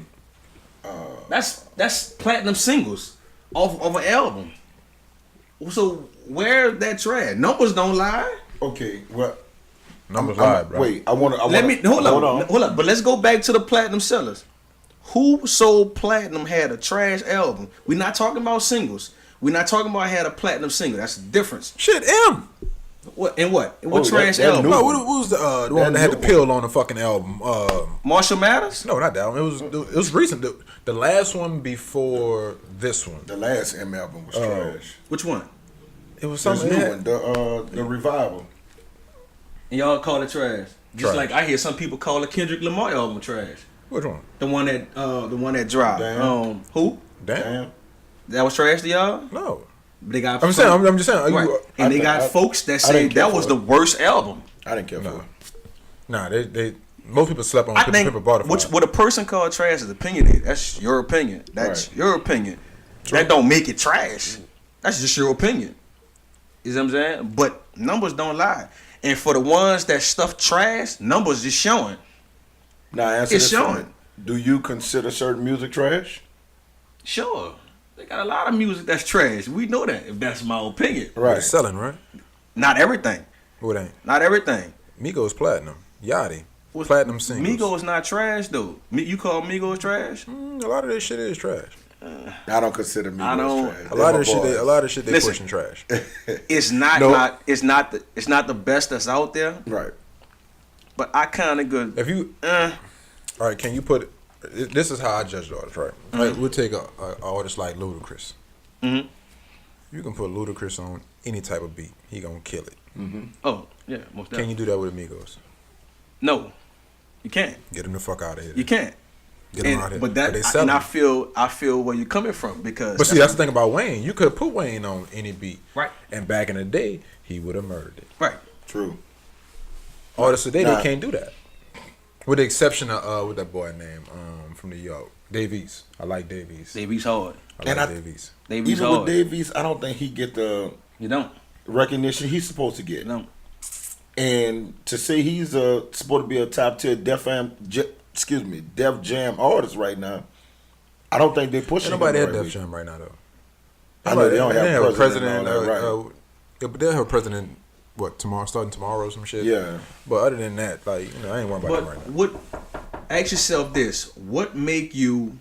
That's platinum singles off of an album. So where that trash? Numbers don't lie. Okay, well, Numbers live, bro. wait. I want to. Let me hold on. up. But let's go back to the platinum sellers. Who sold platinum had a trash album? We're not talking about singles. We're not talking about had a platinum single. That's the difference. Shit, M. What and what? And what Oh, trash that album? new No, what was the one that had the new pill on the fucking album? Marshall Mathers? No, not that one. It was recent. The last one before this one. The last M album was trash. Which one? It was This something. new one, the revival. And y'all call it trash. Just Trash. like I hear some people call the Kendrick Lamar album trash. Which one? The one that dropped. Damn. Who? Damn. That was trash to y'all? No. They got I'm saying. I'm just saying. right. And they got I- folks that I say didn't care that was for the it. worst album. I didn't care No. for it. Nah, they most people slept on I think Pippa Butterfly. what a person called trash is opinionated. That's your opinion. That's Right. your opinion. That don't make it trash. That's just your opinion. You know what I'm saying? But numbers don't lie. And for the ones that stuff trash, numbers just showing. Now answer It's this for showing. me. Do you consider certain music trash? Sure. They got a lot of music that's trash. We know that, if that's my opinion. But Right. it's selling, right? Not everything. What ain't? Not everything. Migos platinum. Yachty. Platinum singles. Migos not trash though. You call Migos trash? A lot of this shit is trash. I don't consider me I don't- trash. A lot They're of shit. my A boys. lot of shit they Listen. pushing trash. It's not No. it's not the best that's out there. Right. But I kind of good. If you, all right, can you put? This is how I judge the artist, right? Like, we'll take a artist like Ludacris. Mhm. You can put Ludacris on any type of beat, he gonna kill it. Oh yeah, most Can definitely. you do that with Amigos? No, you can't. Get them the fuck out of here. You can't. Get them out of here. But that, they sell and them. I feel where you're coming from because. But see, that's the thing about Wayne. You could have put Wayne on any beat, Right. And back in the day, he would have murdered it. Right. True. Artists today, Nah. they can't do that. With the exception of what that boy name from New York, Davies. I like Davies. Davies hard. I And like I- Davies. Davies Even hard. with Davies, I don't think he get the You don't. recognition he's supposed to get. You don't. And to say he's supposed to be a top tier Def Jam artist right now, I don't think they're pushing. Ain't nobody him at the right Def way. Jam right now though. I know they don't have a president and all that, right. Yeah, but they'll have a president. What tomorrow? Starting tomorrow or some shit. Yeah. But other than that, like I ain't worried about But them right now. what? Ask yourself this: what make you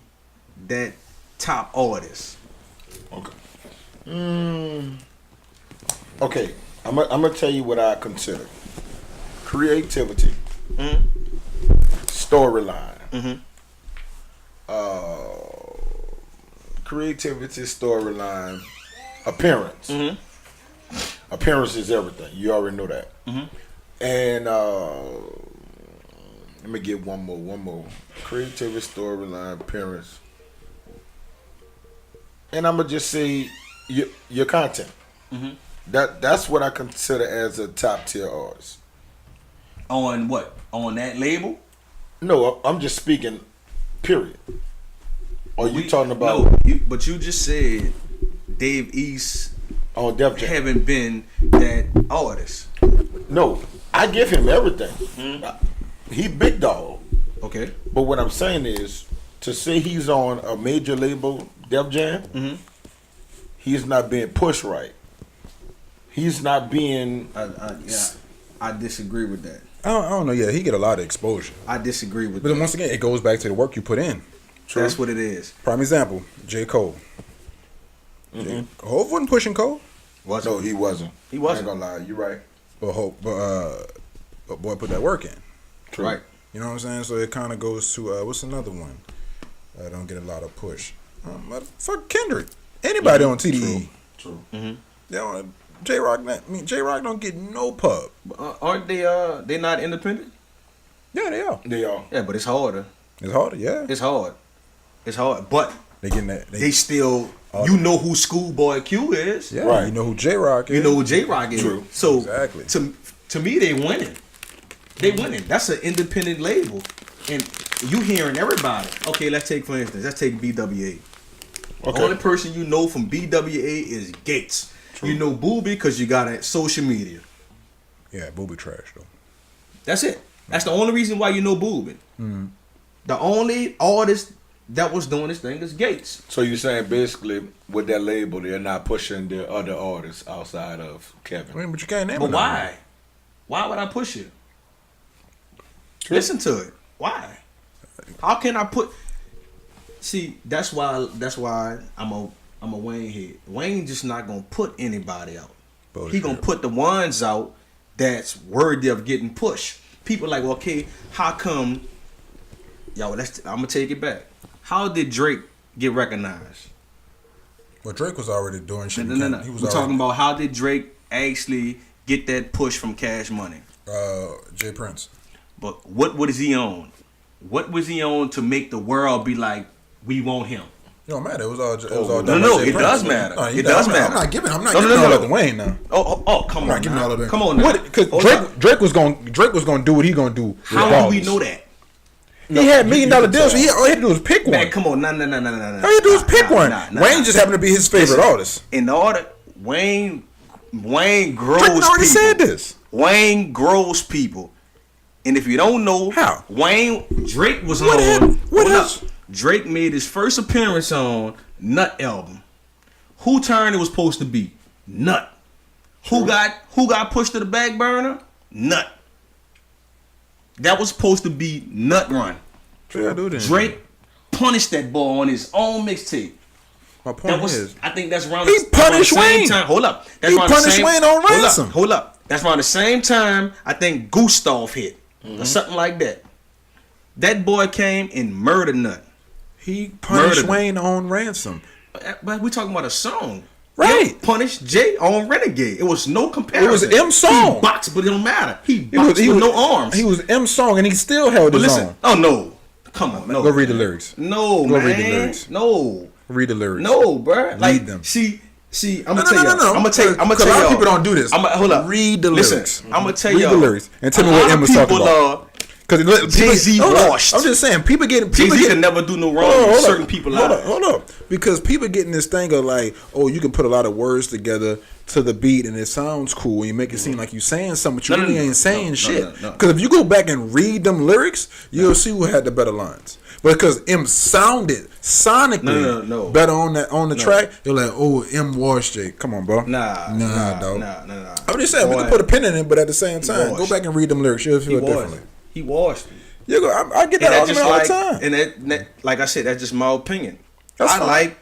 that top artist? Okay. Okay. I'm gonna tell you what I consider creativity, storyline, creativity, storyline, appearance. Appearance is everything. You already know that. And let me get one more. Creativity, storyline, appearance. And I'm gonna just say your content. That's what I consider as a top tier artist. On what? On that label? No, I'm just speaking. Period. Are you talking about but you just said Dave East on Def Jam? haven't been that artist. No, I give him everything. He big dog. Okay. But what I'm saying is, to say he's on a major label, Def Jam, he's not being pushed right. He's not being. I disagree with that. I don't know. Yeah, he get a lot of exposure. I disagree with But that. then once again, it goes back to the work you put in. True. That's what it is. Prime example: J. Cole. Hov wasn't pushing Cole, No, he wasn't. He wasn't. I ain't gonna lie. You're right. but boy put that work in. True. Right. You know what I'm saying? So it kind of goes to what's another one? I don't get a lot of push. Fuck Kendrick. Anybody on TDE? True. Yeah, J Rock. J Rock don't get no pub. Aren't they? They not independent? Yeah, they are. They are. Yeah, but it's harder. It's harder. Yeah, It's hard. It's hard. But they getting that. they still. You know who Schoolboy Q is. Yeah, Right. you know who J Rock is. You know who J Rock is. True. So Exactly. to me, they winning. They winning. That's an independent label, and you hearing everybody. Okay, let's take for instance. Let's take BWA. Okay. Only person you know from BWA is Gates. You know Booby because you got it social media. Yeah, Booby trash though. That's it. That's the only reason why you know Booby. The only artist that was doing this thing is Gates. So you're saying basically with that label, they're not pushing the other artists outside of Kevin. I mean, but you can't name But it. why? Why would I push it? Listen to it. Why? How can I put? See, that's why I'm a Wayne head. Wayne just not gonna put anybody out. Bullshit. He gonna put the ones out that's worthy of getting pushed. People like, well, okay, how come? Yo, I'm gonna take it back. How did Drake get recognized? Well, Drake was already doing shit. No. He was We're talking about how did Drake actually get that push from Cash Money? Jay Prince. But what was he on? What was he on to make the world be like, we want him? It don't matter. It was all. No, done no, by Jay it Prince. does matter. No, It does matter. I'm not giving. I'm not No, giving no, all no. of the Wayne now. Oh, come I'm on. not giving all of that. Come on now. What? Because Hold up. Drake was gonna do what he gonna do. How do we regardless. know that? He had $1 million can deals. So tell. all he had to do was pick one. Man, come on. No. All he had to do was pick one. Wayne just happened to be his favorite artist. In order, Wayne grows Drake already people. said this. Wayne grows people. And if you don't know, How? Drake was What on. happened? What hold up. else? Drake made his first appearance on Nut album. Who turn it was supposed to be? Nut. Who got pushed to the back burner? Nut. That was supposed to be Nut Run. Drake punished that boy on his own mixtape. My point That was, is, I think that's around. He that's around punished the same Wayne. Time. Hold up. That's He around the punished same- Wayne on Ransom. Hold up. That's around the same time. I think Gustav hit or something like that. That boy came and murdered Nut. he punished Murdered him. Wayne on Ransom. But we talking about a song. Right. M punished Jay on Renegade. It was no comparison. It was M song. He boxed, but it don't matter. He boxed with no arms. He was M song, and he still held his own. Oh no, come on, no. Go read the lyrics. No, Go man. read the lyrics. No. Read the lyrics. No, bro. Like, them. See, I'm gonna tell you. I'm gonna tell you. A lot of people don't do this. Hold up. Read the Listen, lyrics. I'm gonna tell Read you the lyrics and tell me what M was talking about. Because Jay-Z washed. I'm just saying, people getting Jay-Z can never do no wrong with certain people. Hold up. Because people getting this thing of like, oh, you can put a lot of words together to the beat and it sounds cool and you make it seem like you saying something, but you really ain't saying shit. Because if you go back and read them lyrics, you'll see who had the better lines. Because M sounded sonically better on the track. You're like, oh, M washed Jay. Come on, bro. Nah, dog. Nah. I'm just saying, we can put a pin in it, but at the same time, go back and read them lyrics. You'll feel differently. He washed me. I get that argument all the time. And that, like I said, that's just my opinion. That's I fine. like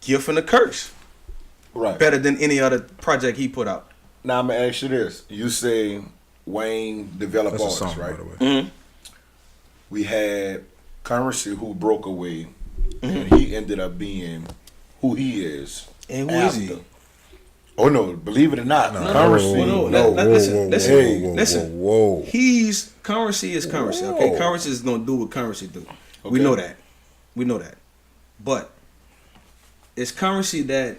Gift and the Curse Right. better than any other project he put out. Now I'm gonna ask you this: you say Wayne developed That's a artists, song, right? by the way. Mm-hmm. We had Currency who broke away, and he ended up being who he is. And who is he? after. Oh no! Believe it or not, No, Currency. Listen. Whoa. He's Currency is Currency. Okay, Currency is gonna do what Currency do. We know that. But it's Currency that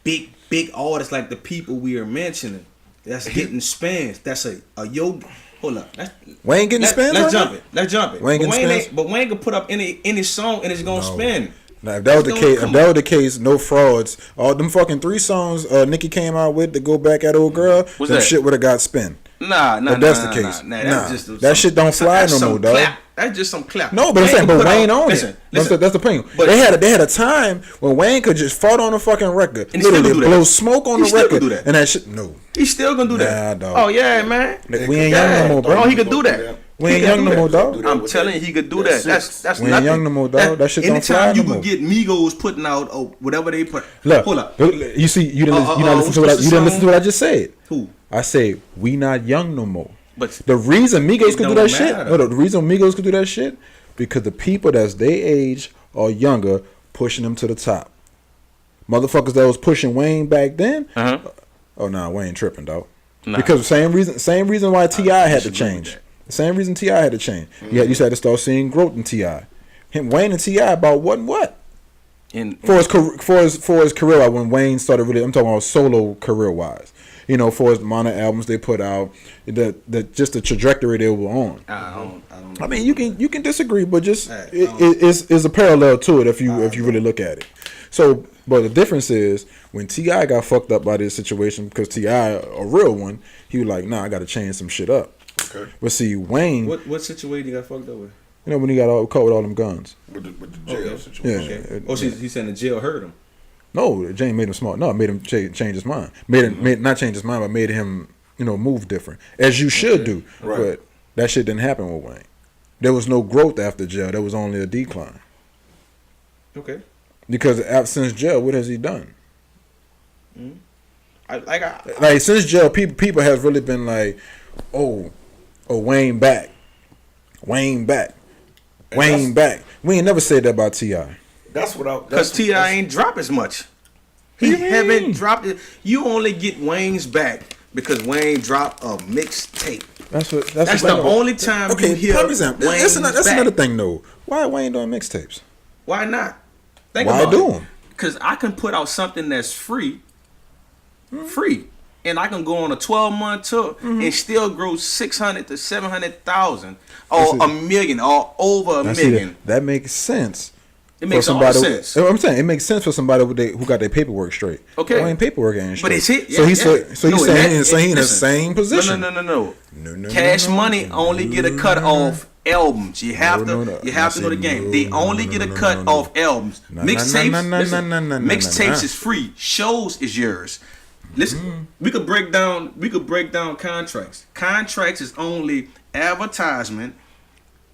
big artists like the people we are mentioning that's getting spans. That's a yo. Hold up. Wayne getting spins? Let's jump it. Let's jump it. Wayne getting spins? But Wayne can put up any song and it's gonna spin. Now, if that was the case, no frauds. All them fucking 3 songs Nicki came out with to go back at old girl, What's that that? shit would have got spin. Nah. If that's the case. That's just that shit don't fly no more, dog. Clap. That's just some clap. No, but I'm saying, but Wayne owned it. Listen. That's the thing. But they had a time when Wayne could just fart on a fucking record, And he still literally do that. blow smoke on He the still record, do that. and that shit. No, He's still gonna do that. Nah, dog. Oh yeah, man. We ain't young no more, bro. Oh, he could do that. We ain't young no more, dog. I'm telling you, he could do that. That's We ain't nothing. young no more, dog. That shit don't fly Anytime no you more. could get Migos putting out or whatever they put. Look, Hold up. you see, you didn't listen to what I just said. Who? I say we not young no more. But The reason Migos could do don't that shit, matter. the reason Migos could do that shit, because the people that's their age or younger pushing them to the top. Motherfuckers that was pushing Wayne back then. Oh nah, Wayne tripping, dog. Nah. Because same reason why T.I. had to change. The same reason T.I. had to change. You had to start seeing growth in T.I. Wayne and T.I. about what? For his career, when Wayne started really, I'm talking about solo career wise. You know, for his amount of albums they put out, just the trajectory they were on. I mean, you can disagree, but just it's a parallel to it if you really look at it. So, but the difference is when T.I. got fucked up by this situation, because T.I. a real one, he was like, nah, I got to change some shit up. Okay. But see, Wayne, what situation he got fucked up with? you know, when he got caught with all them guns. With the jail situation. Yeah. Oh, he's saying the jail hurt him. No, Jane made him smart. No, it made him change his mind. Made not change his mind, but made him, move different, as you should do. Right. But that shit didn't happen with Wayne. There was no growth after jail. There was only a decline. Okay. Because since jail, what has he done? Mm-hmm. Like since jail, people has really been like, oh, Wayne back. We ain't never said that about T.I. That's what I. Because T.I. ain't drop as much. He haven't dropped it. You only get Wayne's back because Wayne dropped a mixtape. That's the only time you hear Wayne's back. That's another thing, though. Why Wayne doing mixtapes? Why not? Why do them? Because I can put out something that's free, and I can go on a 12-month tour and still grow 600 to 700,000 or a million or over a million. That makes sense. It makes a lot of sense. I'm saying it makes sense for somebody who got their paperwork straight. Okay, Wayne paperwork ain't straight. But it's hit. So he's saying in the same position. No. Cash Money only get a cut off albums. You have to know the game. They only get a cut off albums. Mixtapes is free. Shows is yours. Listen, we could break down contracts. Contracts is only advertisement,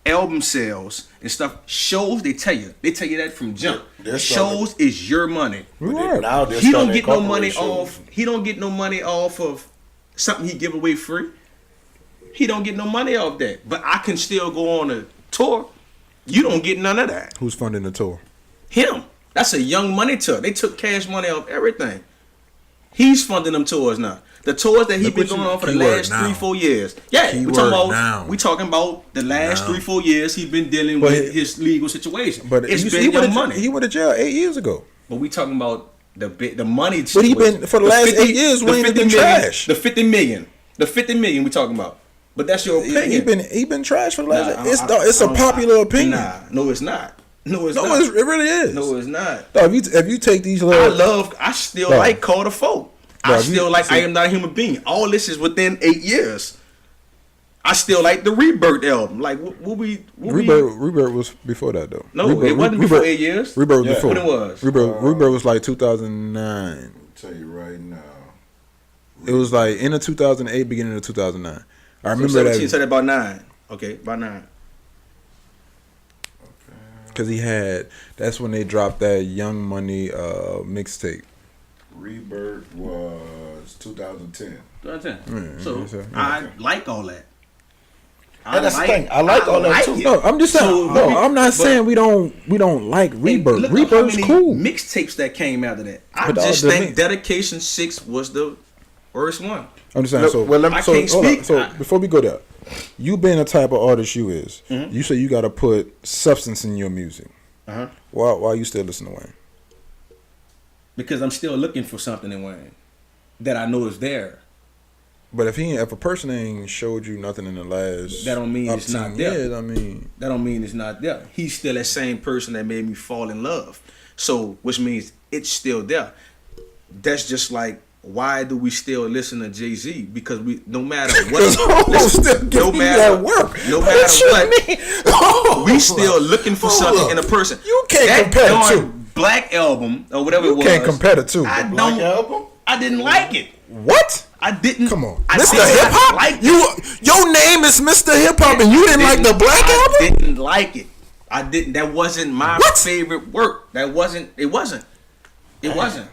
album sales and stuff. Shows they tell you that from jump. Shows is your money. Now He don't get no money off. He don't get no money off of something he give away free. He don't get no money off that. But I can still go on a tour. You don't get none of that. Who's funding the tour? Him. That's a Young Money tour. They took Cash Money off everything. He's funding them tours now. The tours that he's been going on for the last 3-4 years. Yeah, we talking about the last 3-4 years he's been dealing with his legal situation. But it's been Young Money. He went to jail 8 years ago. But we talking about the money. But he been for the last 8 years. Wayne has been trash. The 50 million we talking about. But that's your opinion. He been trash for the last. It's a popular opinion. Nah, no, it's not. No, it's not. It really is. No, it's not. No, if you take these little, I still like Call the Folk. I still like I Am Not a Human Being. All this is within 8 years. I still like the Rebirth album. Like Rebirth was before that though. No, it wasn't before 8 years. Rebirth was before. When it was. Rebirth was like 2009. I'll tell you right now. It was like end of 2008, beginning of 2009. I remember so that. Said about 9. Okay, about 9. Because that's when they dropped that Young Money mixtape. Rebirth was 2010. 2010. So I like all that. That's the thing. I like all that too. No, I'm just saying. I'm not saying we don't like Rebirth. Rebirth's cool. Mixtapes that came after that. I just think Dedication 6 was the worst one. I'm just saying. So before we go there, you being the type of artist you is, you say you got to put substance in your music. Why you still listen to Wayne? Because I'm still looking for something in Wayne that I know is there. But if a person ain't showed you nothing in the last, that don't mean it's not there. Years, that don't mean it's not there. He's still that same person that made me fall in love. So, which means it's still there. That's just like, why do we still listen to Jay-Z? Because no matter what, no matter what, we still looking for something in a person. You can't compare the two. Black album or whatever it was. You can't compare the two. I didn't like it. What? I didn't. Come on, Mr. Hip Hop. Your name is Mr. Hip Hop, and you didn't like the Black album. I didn't like it. I didn't. That wasn't my favorite work. That wasn't. It wasn't. It wasn't.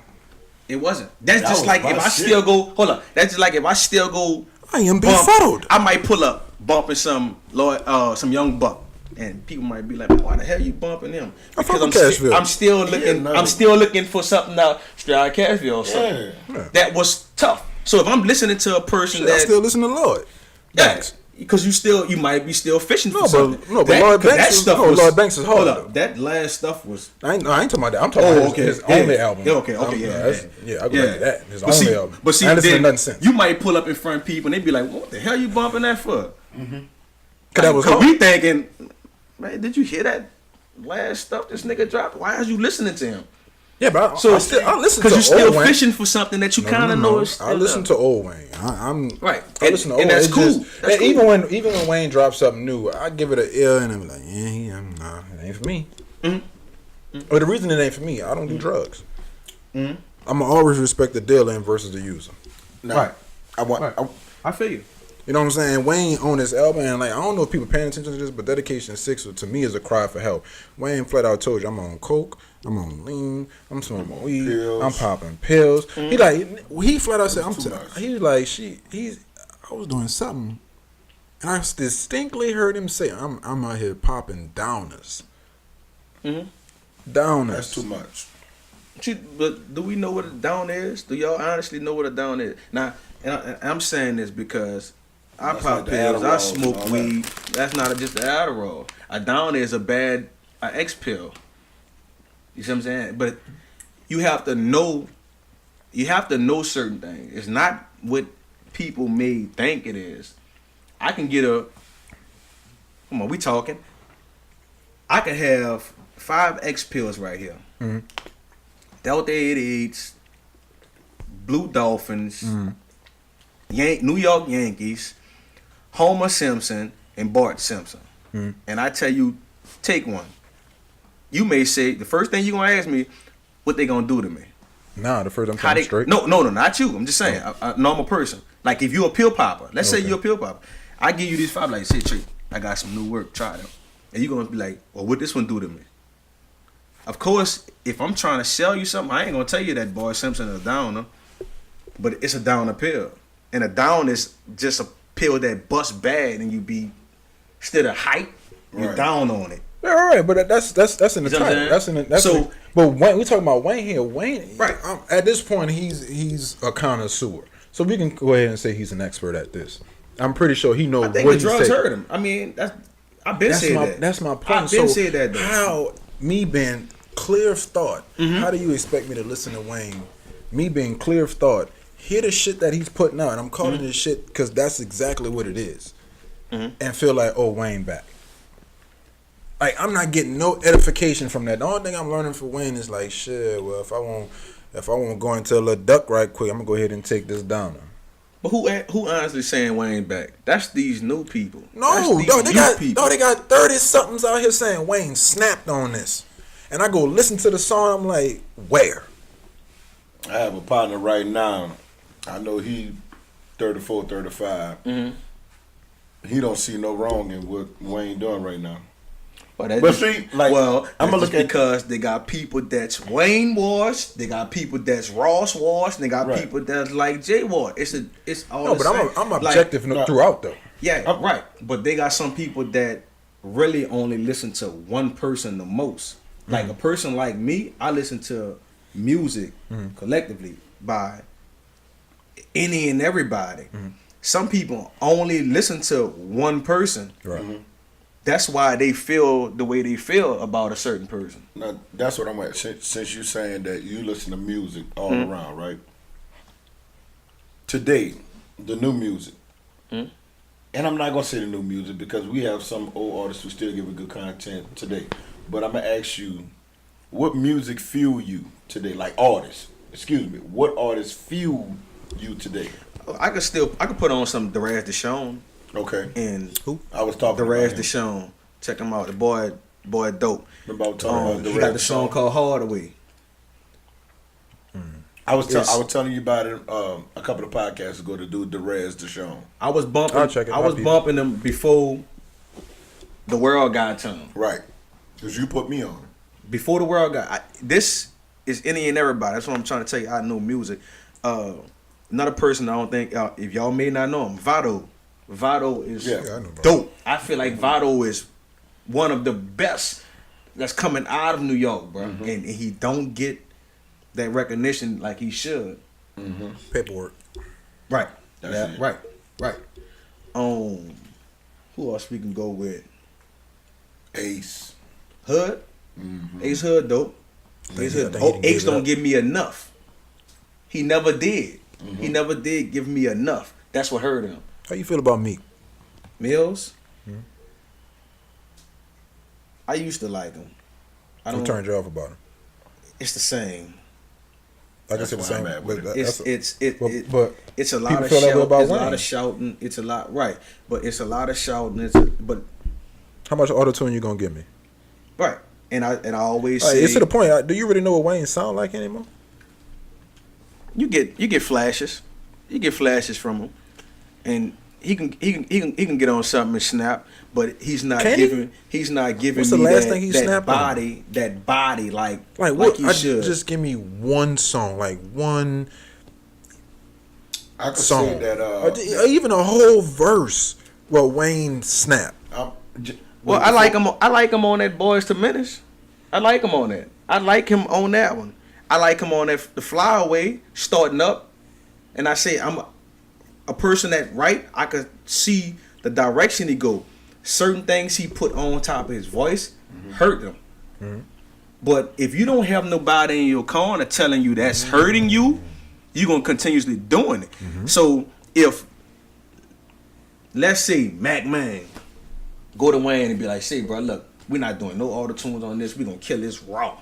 It wasn't. That's just like if I still go. Hold up. That's just like if I still go. I am befuddled. I might pull up bumping some Young Buck. And people might be like, "Why the hell you bumping him?" Because I'm still looking. I'm still looking for something out straight out of Cashville or something that was tough. So if I'm listening to a person that I still listen to Lord Banks, because you might be still fishing for something. But Lord Banks Lord Banks is hard. Hold up, that last stuff was. I ain't talking about that. I'm talking about his only album. I agree with that. His only album. But see, then you might pull up in front of people and they be like, "What the hell you bumping that for?" Because that was hard. We thinking. Man, did you hear that last stuff this nigga dropped? Why are you listening to him? Yeah, but I listen to because you're still fishing for something that you kind of know is. I listen to old Wayne. I'm right. I listen to old, and that's cool. That's cool. Even when Wayne drops something new, I give it an ear and I'm like, nah, it ain't for me. But the reason it ain't for me, I don't do drugs. I'ma always respect the dealer versus the user. Right. I feel you. You know what I'm saying? Wayne on this album, and like I don't know if people paying attention to this, but Dedication 6 to me is a cry for help. Wayne flat out told you, I'm on coke, I'm on lean, I'm smoking weed, pills. I'm popping pills. He flat out said, he was like, I was doing something, and I distinctly heard him say, I'm out here popping downers. Downers. That's too much. But do we know what a down is? Do y'all honestly know what a down is? Now, and I'm saying this because I pop pills, I smoke weed. That's not just the Adderall. A down is a X pill. You see what I'm saying? But you have to know certain things. It's not what people may think it is. I can get come on, we talking. I can have 5 X pills right here. Delta 88s, Blue Dolphins, New York Yankees, Homer Simpson, and Bart Simpson. And I tell you, take one. You may say, the first thing you're going to ask me, what they going to do to me? Nah, the first I'm talking straight. No, not you. I'm just saying, a normal person. Like if you're a pill popper, let's say you're a pill popper. I give you these 5, like, say, Trey, I got some new work, try them. And you're going to be like, well, what this one do to me? Of course, if I'm trying to sell you something, I ain't going to tell you that Bart Simpson is a downer. But it's a downer pill. And a down is just a pill that busts bad and you be, instead of hype, you're down on it. Yeah, right. But that's in the You know what I'm title. saying? That's So- in, but Wayne, we talking about Wayne here. Wayne, Right. At this point, he's a connoisseur. So we can go ahead and say he's an expert at this. I'm pretty sure he knows I think what the he drugs said. hurt him. I mean, I've been saying that. That's my point. I've been So saying that though. how me being clear of thought, Mm-hmm. how do you expect me to listen to Wayne? Me being clear of thought, hear the shit that he's putting out, and I'm calling this shit because that's exactly what it is, and feel like, oh, Wayne back. Like, I'm not getting no edification from that. The only thing I'm learning for Wayne is like, shit. Well, if I want to go into a little duck right quick, I'm gonna go ahead and take this down. But who honestly saying Wayne back? That's these new people. No, That's these no, they youth people. they got 30 somethings out here saying Wayne snapped on this, and I go listen to the song. I'm like, where? I have a partner right now. I know he 34, 35. He don't see no wrong in what Wayne doing right now. But see, like, well, I'ma that's look at- because they got people that's Wayne washed, they got people that's Ross washed, and they got Right. people that's like Jay washed. It's all No, the but same. I'm Like, objective throughout though. yeah, right. But they got some people that really only listen to one person the most. Like a person like me, I listen to music collectively by any and everybody. Some people only listen to one person. Right. That's why they feel the way they feel about a certain person. Now, that's what I'm at. Since you saying that you listen to music all around, right? Today, the new music, and I'm not gonna say the new music because we have some old artists who still give good content today. But I'm gonna ask you, what music fuel you today? Like artists, excuse me, what artists fuel you today? I could put on some Derez Deshawn Okay, and I was talking Derez about him. Deshawn. Check him out. The boy dope. Remember I was talking about He got the Derez song Deshawn? called Hardaway. I was telling you about it a couple of podcasts ago. To do Derez Deshawn. I was bumping. I'll check it I out, was people. bumping them before the world got to him. Right, because you put me on. Before the world got. This is any and everybody. That's what I'm trying to tell you. I know music. Another person I don't think if y'all may not know him, Vado. Vado is Yeah, I know about dope. I feel like Vado is one of the best that's coming out of New York, bro. And he don't get that recognition like he should. paperwork. Right. That's Yeah, it. right. Who else we can go with? Ace. Hood. Ace Hood dope. Ace Hood. Ace don't give me enough. He never did. He never did give me enough. That's what hurt him. How you feel about Meek? Mills. I used to like him. I Who don't. turned you off about him? It's the same. Like That's I said, the why I'm same. mad with But it. but It's a lot people of feel that way shouting. about It's a lot Wayne. of shouting. It's a lot right, but it's a lot of shouting. But how much auto tune you gonna give me? right, and I always Like, say it's to the point. Do you really know what Wayne sound like anymore? you get flashes, from him, and he can get on something and snap, but he's not Can he? giving What's the me last that, thing he that snapped on? body like What? you should. Just give me one song, like one I could song, say that. or even a whole verse. Well, Wayne snap. Well, I like him. I like him on that Boys to Menace. I like him on that. I like him on that one. I like him on that the Flyaway starting up, and I say I'm a person that I could see the direction he go. Certain things he put on top of his voice hurt him. But if you don't have nobody in your corner telling you that's hurting you, you're gonna continuously doing it. So if let's say Mac Man go to Wayne and be like, say, bro, look, we're not doing no auto tunes on this. We're gonna kill this raw.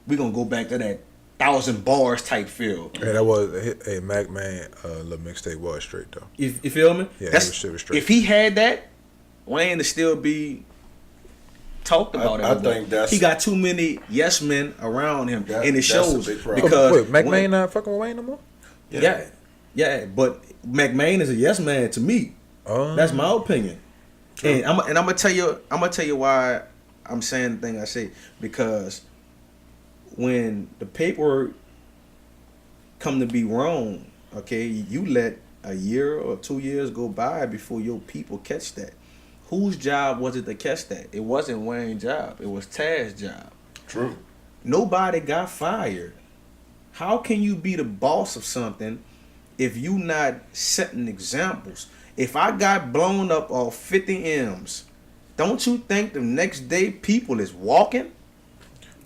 We're gonna go back to that 1,000 bars type feel. Hey, that was a Mac Man little mixtape was straight though. You feel me? Yeah, That's, shit was straight. if he had that, Wayne would still be talked about. I think that's- he got too many yes men around him, and it that's shows a big problem. because Wait, Mac Wayne- Man not fucking with Wayne no more? yeah, but McMahon is a yes man to me. That's my opinion. And I'm gonna tell you why I'm saying the thing I say, because when the paperwork come to be wrong, okay, you let a year or 2 years go by before your people catch that. whose job was it to catch that? It wasn't Wayne's job. It was Taz's job. True. Nobody got fired. How can you be the boss of something if you not setting examples? If I got blown up off 50 M's, don't you think the next day people is walking?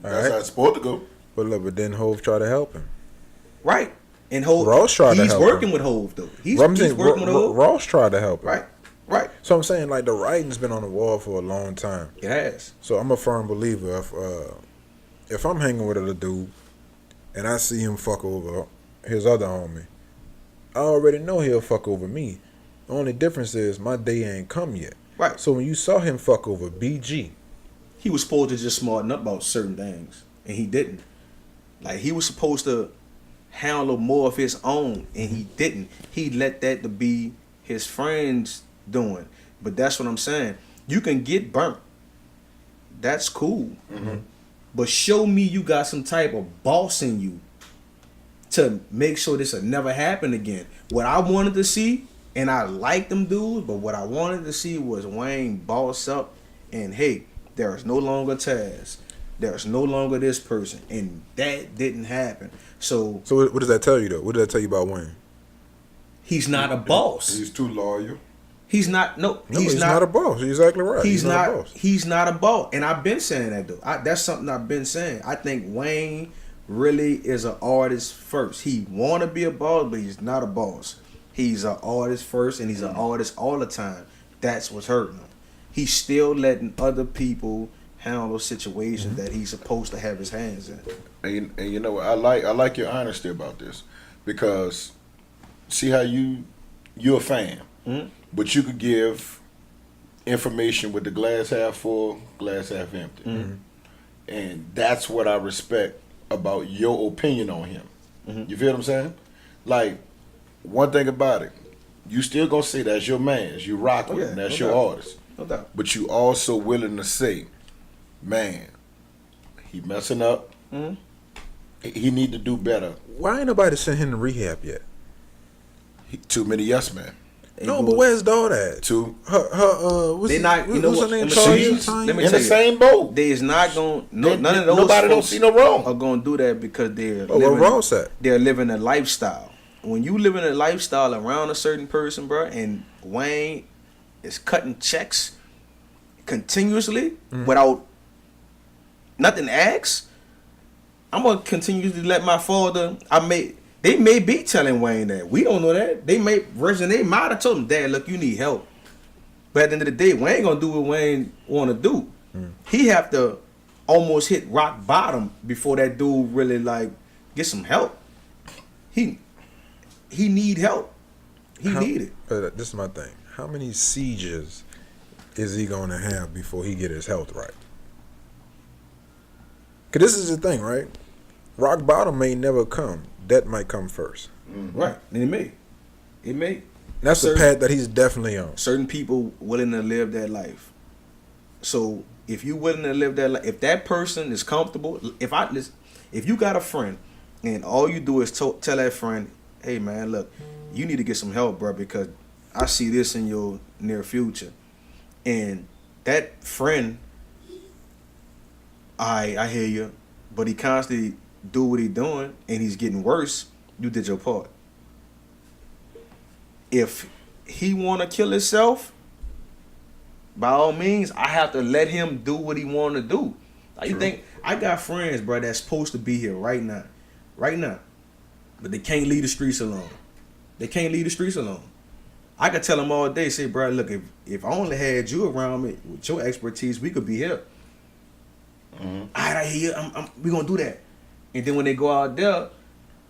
That's how it's supposed to go. But look, but then Hove tried to help him. Right. And Hov, Ross tried to he's help working him. with Hov though. He's I'm saying, working with Hov. Ross tried to help him. Right. Right. So I'm saying, like, the writing's been on the wall for a long time. It has. So I'm a firm believer. If I'm hanging with a dude and I see him fuck over his other homie, I already know he'll fuck over me. The only difference is my day ain't come yet. Right. So when you saw him fuck over BG, He was supposed to just smarten up about certain things, and he didn't. Like, he was supposed to handle more of his own, and he didn't. He let that to be his friends doing. But that's what I'm saying. You can get burnt. That's cool. Mm-hmm. But show me you got some type of boss in you to make sure this will never happen again. What I wanted to see, and I liked them dudes, but what I wanted to see was Wayne boss up and, hey, there is no longer Taz. There's no longer this person. And that didn't happen. So what does that tell you, though? What does that tell you about Wayne? he's not a boss. He's too loyal. He's not. No, he's not a boss. You're exactly right. He's not. a boss. He's not a boss. And I've been saying that though. That's something I've been saying. I think Wayne really is an artist first. He want to be a boss, but he's not a boss. He's an artist first, and he's an artist all the time. That's what's hurting him. He's still letting other people handle situations that he's supposed to have his hands in. And you know what? I like your honesty about this, because see how you're a fan, but you could give information with the glass half full, glass half empty, and that's what I respect about your opinion on him. You feel what I'm saying? Like, one thing about it, you still gonna say that's your man, you rock with him, that's no your doubt. artist, No doubt. but you also willing to say, man, he messing up. He need to do better. Why ain't nobody sent him to rehab yet? Too many yes men. No, but where's daughter at? Too. What's They not. You know what's what? her name? Let me She's tell you. Tanya? Let me in tell the you. same boat. They is not going. No, none of those. Nobody don't folks see no wrong. are going to do that because they're Oh, where living. Ross at? They're living a lifestyle. When you live in a lifestyle around a certain person, bro, and Wayne is cutting checks continuously without nothing asked, I'm gonna continue to let my father. They may be telling Wayne that. We don't know that. They might have told him, Dad, look, you need help. But at the end of the day, Wayne gonna do what Wayne wanna do. He have to almost hit rock bottom before that dude really like get some help. He need help. He need it. But this is my thing. How many sieges is he gonna have before he get his health right? Cause this is the thing, right? Rock bottom may never come. That might come first. Right. And it may. It may. That's the Certain- path that he's definitely on. Certain people willing to live that life. So if you willing to live that life, if that person is comfortable, if you got a friend and all you do is tell that friend, hey man, look, you need to get some help, bro, because I see this in your near future. And that friend, I hear you, but he constantly do what he doing and he's getting worse, you did your part. If he want to kill himself, by all means, I have to let him do what he want to do. Like, you think I got friends, bro, that's supposed to be here right now, but they can't leave the streets alone. They can't leave the streets alone. I could tell them all day, say, bro, look, if I only had you around me with your expertise, we could be here. All right, I hear you. We gonna do that. And then when they go out there,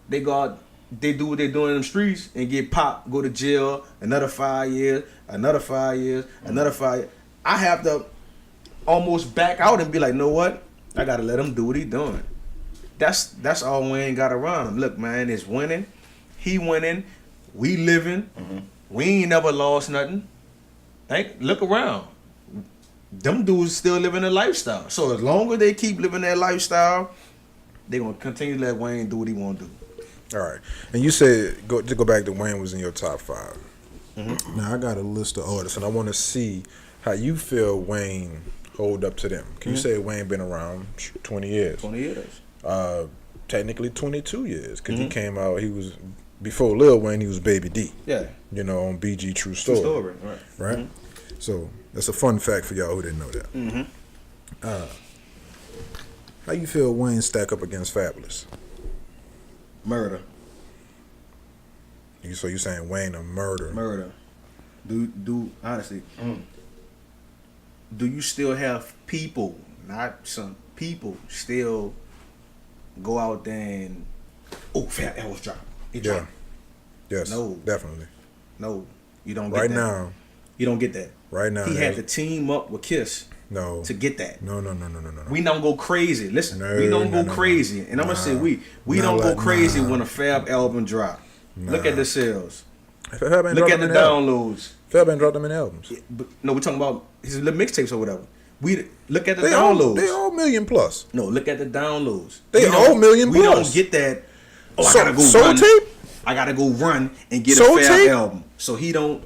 they do what they doing in the streets and get popped, go to jail, another 5 years, another 5 years, another 5 years. I have to almost back out and be like, know what? I gotta let him do what he doing. That's all Wayne got around him. Look, man, it's winning. He winning. We living. We ain't never lost nothing. Look around. Them dudes still living a lifestyle. So as long as they keep living that lifestyle, they gonna continue to let Wayne do what he want to do. All right. And you said, to go back to Wayne was in your top 5. Now, I got a list of artists, and I want to see how you feel Wayne hold up to them? Can you say Wayne been around 20 years? 20 years. Technically 22 years because he came out. He was before Lil Wayne. He was Baby D. Yeah. You know, on BG True Story. True story, right? Right. So that's a fun fact for y'all who didn't know that. How you feel Wayne stack up against Fabulous? Murder. So you saying Wayne a murder? Murder. Do honestly. Do you still have people, not some people, still go out there and Fat Elvis drop? He Yeah. dropped. Yes. No. Definitely. No, you don't get Right that. now. You don't get that. Right now. He had to team up with Kiss No. to get that. No. We don't go crazy. Listen, No, we don't no, go no, crazy. no. And I'm gonna say we Nah, don't go nah. crazy when a Fab album drop. Look at the sales. Fab ain't Look dropped at the them in albums. downloads. Fab ain't dropped them in albums. But, no, we're talking about his little mixtapes or whatever. We look at the They downloads. all million plus. No, look at the downloads. They We all don't- million We plus. don't get that. Oh, So- I gotta go Soul run. Tape? I gotta go run and get Soul a Fab Tape? album. So he don't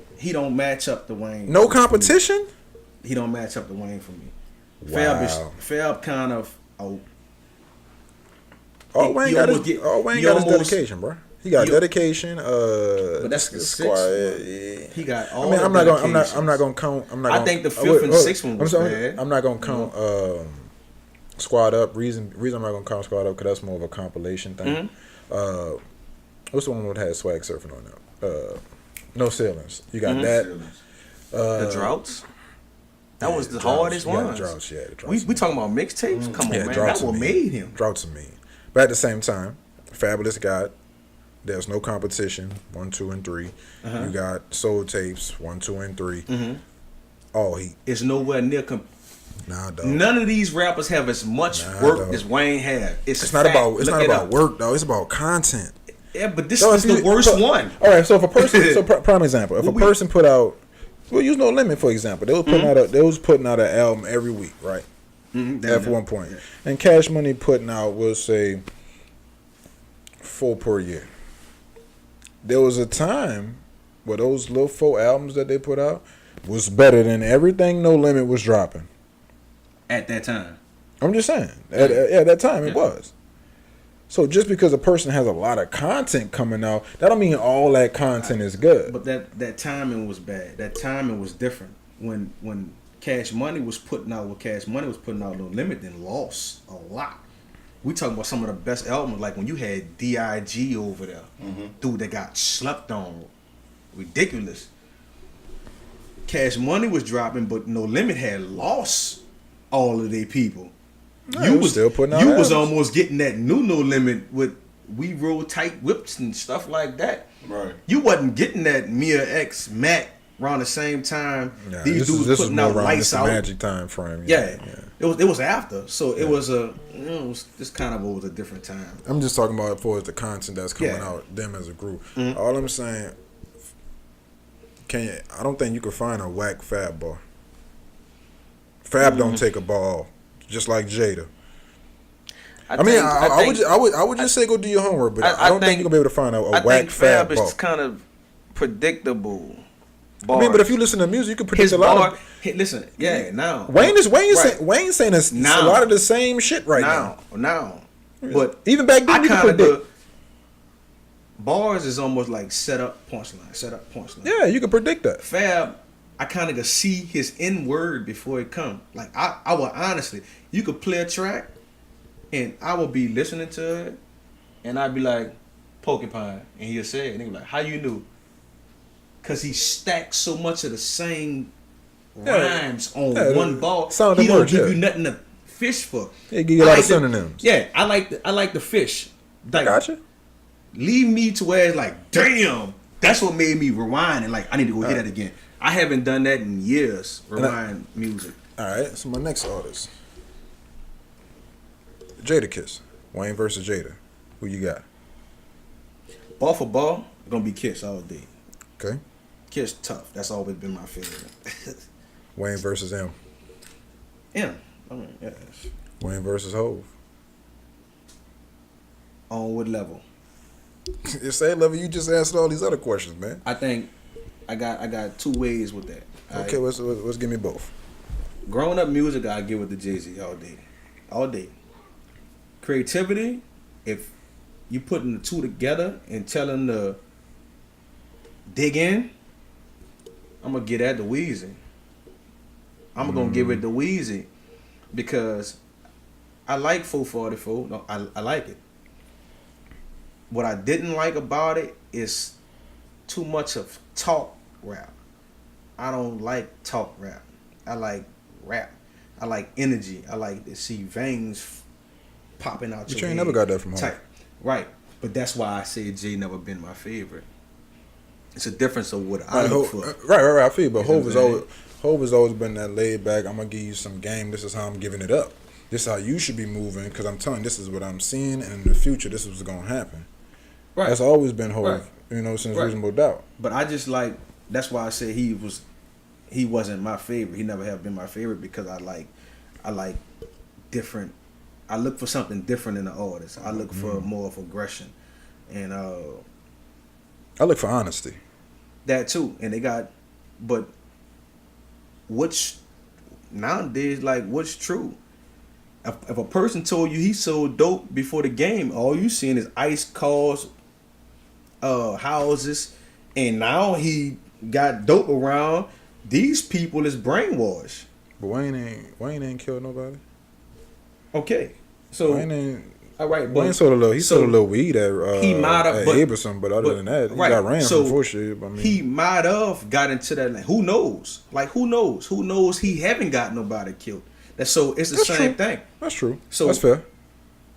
match up to Wayne. No competition? He don't match up to Wayne for me. Wow. Fab kind of. Oh, All Wayne you got almost is get- Wayne you got is almost- dedication, bro. He got you- dedication. but that's the squad. sixth one. Yeah. He got all. I mean, the I'm not gonna dedications. count. I think the fifth and sixth one was bad. I'm not gonna count Squad Up. Reason I'm not gonna count Squad Up because that's more of a compilation thing. What's the one that had Swag Surfing on there? No Ceilings. You got that. The Droughts. That was the Droughts. hardest You got one. the Droughts, yeah. The Droughts. We talking about mixtapes? Come on, Yeah, man. Droughts That what are made him. Droughts are mean. But at the same time, Fabulous got There's No Competition 1, 2, and 3. You got Soul Tapes 1, 2, and 3. All heat. It's nowhere near. Nah, dog. None of these rappers have as much work dog. as Wayne had. It's not about work, though. It's about content. Yeah, but this So is if the you- worst so- one. All right, so if a person, prime example, if a we- person put out, well, use No Limit for example, they was putting out an album every week, right? At one point, and Cash Money putting out, we'll say, 4 per year. There was a time where those little 4 albums that they put out was better than everything No Limit was dropping. At that time. I'm just saying, at that time it was. So just because a person has a lot of content coming out, that don't mean all that content is good. But that timing was bad. That timing was different. When Cash Money was putting out what Cash Money was putting out, No Limit then lost a lot. We talking about some of the best albums, like when you had D.I.G. over there, dude that got slept on, ridiculous. Cash Money was dropping, but No Limit had lost all of their people. No, you was still putting out You was albums. almost getting that new No Limit with We Roll Tight Whips and stuff like that. Right. You wasn't getting that Mia X Mac around the same time. Nah, These dudes this putting was more out around Lights this Out. Magic time frame. Yeah. It was after. So it was this kind of was a different time. I'm just talking about for the content that's coming Yeah. out, them as a group. All I'm saying, I don't think you can find a whack Fab bar. Fab don't take a ball, just like Jada. I would just say go do your homework, but I don't think you're gonna be able to find a I whack think Fab Fab bar. is kind of predictable. I mean, but if you listen to music, you can predict his a lot bar, of. hey, listen, now Wayne right. saying a Now. lot of the same shit right now. now. But Even back then, I you could kind of predict. bars is almost like set up punchline. Yeah, you can predict that. Fab, I kind of could see his N word before it come. Like I will honestly, you could play a track, and I will be listening to it, and I'd be like, Porcupine, and he'll say it, and he'll be like, how you knew? Cause he stacks so much of the same rhymes on one ball. Sound He don't words, give yeah. you nothing to fish for. They give you a lot of the- synonyms. Yeah, I like the fish. Like, Gotcha. leave me to where it's like, damn, that's what made me rewind and like I need to go hear that again. I haven't done that in years. Rewind music. All right, so my next artist, Jada Kiss, Wayne versus Jada. Who you got? Ball for ball, gonna be Kiss all day. Okay, Kiss tough. That's always been my favorite. Wayne versus M. Yeah, I mean, yes. Wayne versus Hove. On what level? The same level you just answered all these other questions, man. I think I got two ways with that. Okay, let's give me both. Growing up music, I give it to Jay-Z all day. Creativity, if you putting the two together and tell him to dig in, I'm gonna get at the Weezy. I'm gonna give it to Weezy because I like 444. No, I like it. What I didn't like about it is too much of talk rap. I don't like talk rap. I like rap. I like energy. I like to see veins popping out your You ain't head. never got that from Hov. Right. But that's why I say Jay never been my favorite. It's a difference of what I look for. Right. I feel you, but You know Hov has always been that laid back. I'm gonna give you some game. This is how I'm giving it up. This is how you should be moving. Because I'm telling you, this is what I'm seeing, and in the future, this is what's gonna happen. Right. That's always been Hov. Right. You know, since Right. Reasonable Doubt. But I just like, that's why I say he wasn't my favorite. He never have been my favorite because I like different. I look for something different in the artist. I look for more of aggression, and I look for honesty. that too. And they got, but what's nowadays like? What's true? If a person told you he sold dope before the game, all you seeing is ice cars, houses, and now he got dope around. These people is brainwashed. But Wayne ain't killed nobody. Okay, so Wayne ain't. all right, Wayne sold a little weed at he might have, at but- Aberson, but other than that, he right, got ran so for shit. I mean, he might have got into that. Like, who knows? Like, who knows? Who knows? He haven't got nobody killed. It's the That's same true. thing. That's true. So- that's fair.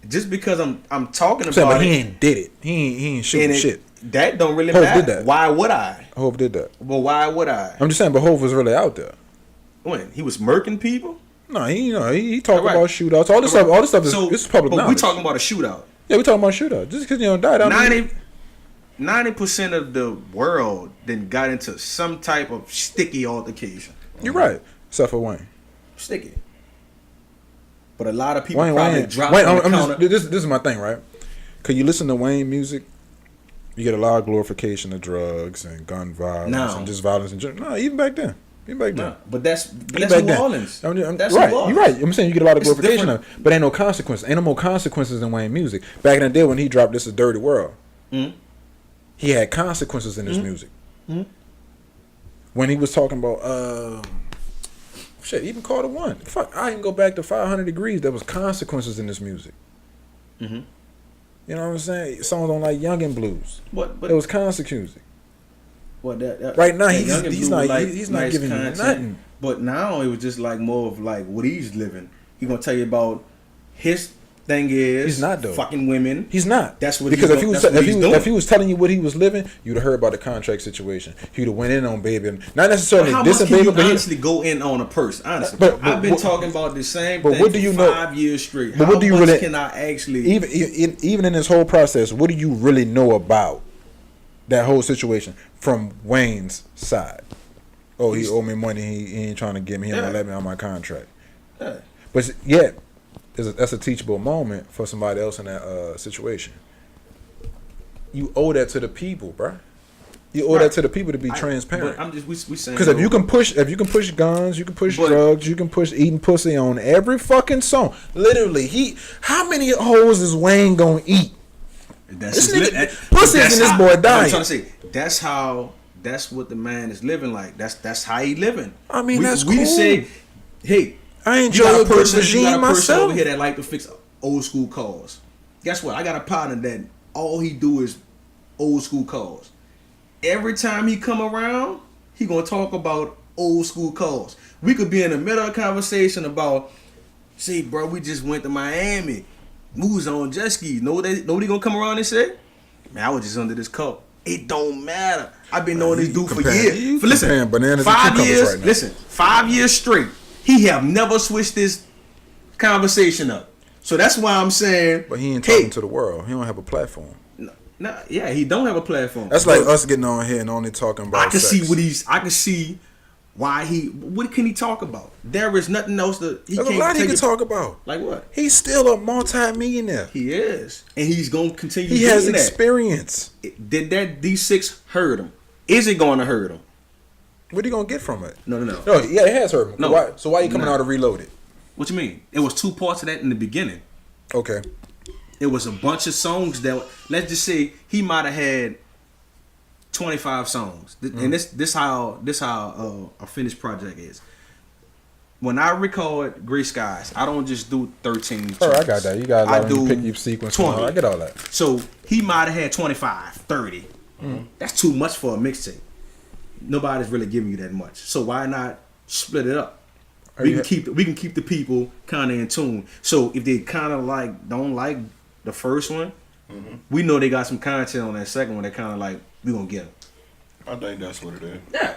Just because I'm talking I'm saying, about but he it, ain't did it. He ain't shooting and shit. that don't really Hov matter. did that. Why would I? Hov did that. Well, why would I? I'm just saying, but Hov was really out there. When he was murking people. No, he talked Right. about shootouts. All this stuff is it's public but knowledge. we talking about a shootout. Yeah, we talking about shootout. Just because you don't die, that don't mean- 90% of the world then got into some type of sticky altercation. You're right, except for Wayne. Sticky. But a lot of people Wayne, probably Wayne. drop Wayne on the I'm counter. just, this is my thing, right? Cause you listen to Wayne music, you get a lot of glorification of drugs and gun violence No. and just violence in general. No, even back then. Nah, but that's Even New back then. Orleans. That's right, New Orleans. you're right. I'm saying you get a lot of It's glorification of different. it, but ain't no consequences. Ain't no more consequences in Wayne music. Back in the day when he dropped This Is Dirty World, Mhm. he had consequences in his music. Mhm. When he was talking about shit, even Carter One. Fuck, I can go back to 500 Degrees. There was consequences in this music. Mhm. You know what I'm saying? Songs on like Youngin' Blues. But There was consequences. that Right now, that he's Youngin' not- Blue like he's not nice giving you content. nothing. But now it was just like more of like what he's living. He gonna tell you about his thing is He's not, though. fucking women. He's not. That's what because he's if he was that's what he's doing. if he was telling you what he was living, you'd have heard about the contract situation. He'd have went in on Baby, not necessarily How much dissing can Baby, you but honestly go in on a person? Honestly, But I've been what- talking about the same but thing what do for you know- 5 years straight. but How what do you much really- can I actually? even in this whole process, what do you really know about that whole situation from Wayne's side? Oh, he owed me money. He ain't trying to give me. He ain't Yeah. let me on my contract. Yeah. But yet, that's a teachable moment for somebody else in that situation. You owe that to the people, bruh. You owe Right. that to the people to be transparent. But I'm just we saying Because if you can push guns, you can push But- drugs, you can push eating pussy on every fucking song. Literally, how many hoes is Wayne gonna eat? That's This his nigga- li- pussy that's is in this how- boy that's what diet. I'm trying to say that's what the man is living like. That's how he living. I mean, that's we cool. say, hey, I you enjoy got a a good person regime over myself. here that like to fix old school cars. Guess what? I got a partner that all he do is old school cars. Every time he come around, he gonna talk about old school cars. We could be in the middle of a conversation about, see, bro, we just went to Miami. We was on jet skis. Nobody gonna come around and say, man, I was just under this car. It don't matter. I've been knowing this dude for years. For comparing bananas and 5 cucumbers years. right now. Listen, 5 years straight. He have never switched this conversation up. So that's why I'm saying. But he ain't hey, talking to the world. He don't have a platform. Nah, yeah, he don't have a platform. That's like But us getting on here and only talking about I can sex. see I can see why what can he talk about? There is nothing else that he There's can't a lot he take can it- talk about. Like what? He's still a multi-millionaire. He is, and he's gonna continue. He doing has that. experience. Did that D6 hurt him? Is it going to hurt him? What are you gonna get from it? No. No, yeah, it has hurt him. No. Why, so why you coming out to reload it? What you mean? It was 2 parts of that in the beginning. Okay. It was a bunch of songs that, let's just say, he might have had 25 songs, and this how a finished project is. When I record Gray Skies, I don't just do 13 tracks. Oh, I got that. You got I to do pick your sequence. 20. I get all that. So he might have had 25, 30. That's too much for a mixtape. Nobody's really giving you that much. So why not split it up? We can keep the people kind of in tune. So if they kind of don't like the first one, we know they got some content on that second one. That kind of like we gonna get them. I think that's what it is. Yeah,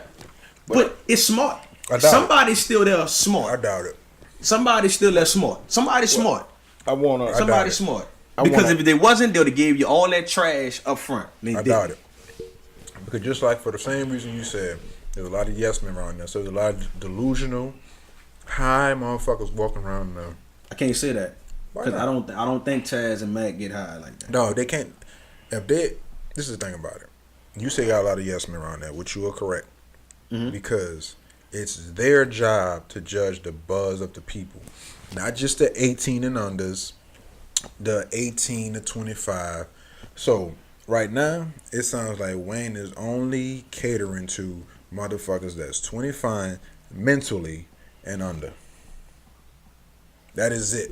but it's smart. I doubt Somebody's still there smart. I doubt it. Somebody's still there smart. Somebody's smart. Somebody's smart. Because if they wasn't, they would have gave you all that trash up front. I doubt it. Because just like for the same reason you said, there's a lot of yes men around there. So there's a lot of delusional, high motherfuckers walking around there. I can't say that because I don't think Taz and Mac get high like that. No, they can't. If they, this is the thing about it. You say you got a lot of yes men around there, which you are correct, because it's their job to judge the buzz of the people, not just the 18 and unders, the 18 to 25. So right now, it sounds like Wayne is only catering to motherfuckers that's 25 mentally and under. That is it.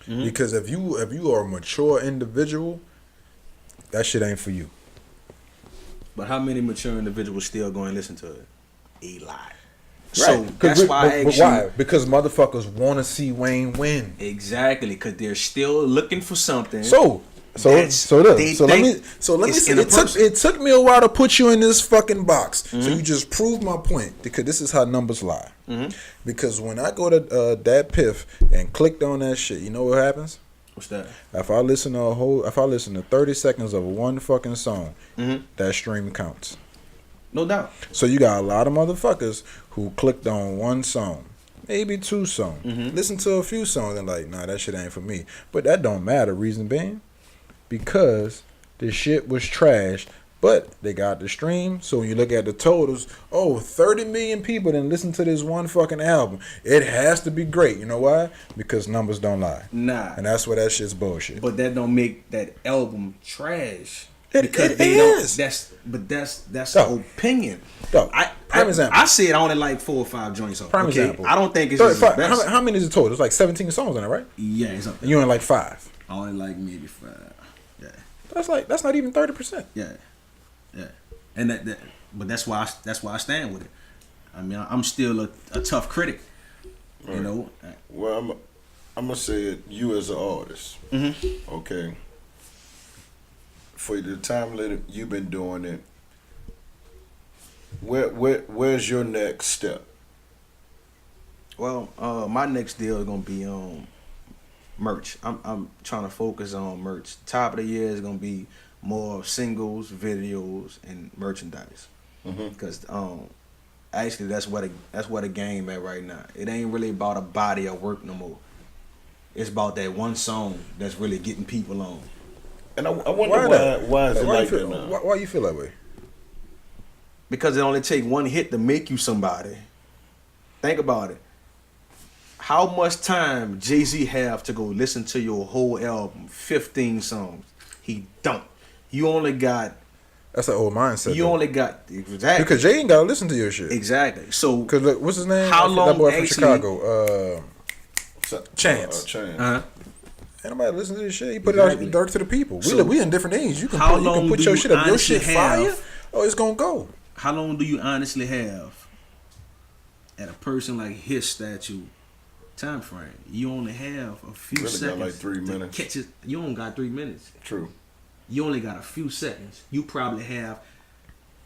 Because if you are a mature individual, that shit ain't for you. But how many mature individuals still going to listen to it? A lot. Right. So that's why I asked why? Because motherfuckers want to see Wayne win. Exactly, because they're still looking for something. So let me say it took me a while to put you in this fucking box. So you just proved my point, because this is how numbers lie. Because when I go to that Piff and clicked on that shit, you know what happens? What's that? If I listen to 30 seconds of one fucking song, that stream counts. No doubt. So you got a lot of motherfuckers who clicked on one song, maybe 2 songs, listen to a few songs and like, nah, that shit ain't for me. But that don't matter. Reason being, because the shit was trash, but they got the stream. So when you look at the totals, 30 million people didn't listen to this one fucking album. It has to be great. You know why? Because numbers don't lie. Nah. And that's why that shit's bullshit. But that don't make that album trash. It is. That's an opinion. Prime example. I said I only like 4 or 5 joints. Prime example. I don't think it's just the best. How many is it total? There's like 17 songs in it, right? Yeah, it's up there. And you only like 5. I only like maybe 5. Yeah. That's not even 30%. Yeah. And but that's why I stand with it. I mean, I'm still a tough critic. Right. You know. Well, I'm gonna say it. You as an artist, okay. For the time that you've been doing it, where's your next step? Well, my next deal is gonna be merch. I'm trying to focus on merch. Top of the year is gonna be more singles, videos, and merchandise. Because actually that's what the game at right now. It ain't really about a body of work no more. It's about that one song that's really getting people on. And I wonder why is it like that now? Why you feel that way? Because it only take one hit to make you somebody. Think about it. How much time Jay-Z have to go listen to your whole album, 15 songs? He don't. You only got. That's an old mindset. You only got exactly because Jay ain't gotta listen to your shit. Exactly. So because look, what's his name? How long? That boy actually, from Chicago. Chance. Chance. Ain't nobody listen to this shit. He put it out direct to the people. So we in different age. You can put your shit up. Your shit fire. It's gonna go. How long do you honestly have at a person like his statue time frame? You only have a few seconds. Got like 3 minutes. Catch it. You only got 3 minutes. True. You only got a few seconds. You probably have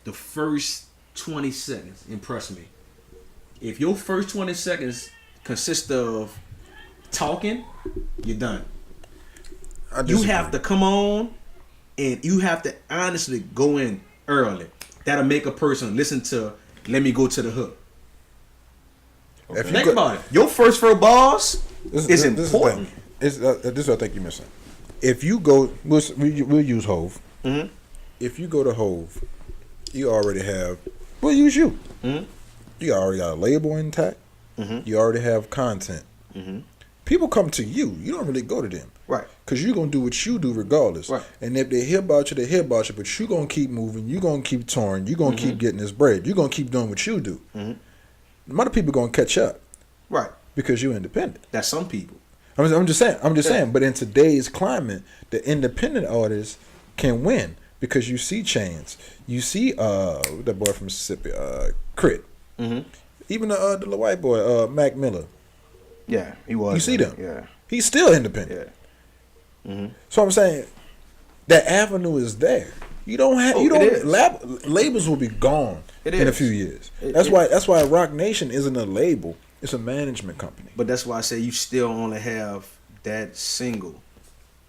the first 20 seconds. Impress me. If your first 20 seconds consist of talking, you're done. You have to come on and you have to honestly go in early. That'll make a person listen to Let Me Go to the Hook. Okay. Think about it. Your first 4 bars is important. This is what I think you're missing. If you go, we'll use Hove. If you go to Hove, you already have We'll use you. Mhm. You already got a label intact. Mhm. You already have content. Mhm. People come to you. You don't really go to them. Right. Because you're going to do what you do regardless. Right. And if they hear about you, they hear about you. But you're going to keep moving. You're going to keep touring. You're going to keep getting this bread. You're going to keep doing what you do. A lot of people going to catch up. Right. Because you're independent. That's some people. I'm just saying. But in today's climate, the independent artists can win. Because you see Chance. You see that boy from Mississippi, Crit. Mhm. Even the little white boy, Mac Miller. Yeah, he was. You see them. Yeah. He's still independent. Yeah. So I'm saying that avenue is there. You don't have Oh, it is. Labels will be gone It in a is. few years. That's why Rock Nation isn't a label. It's a management company. But that's why I say you still only have that single.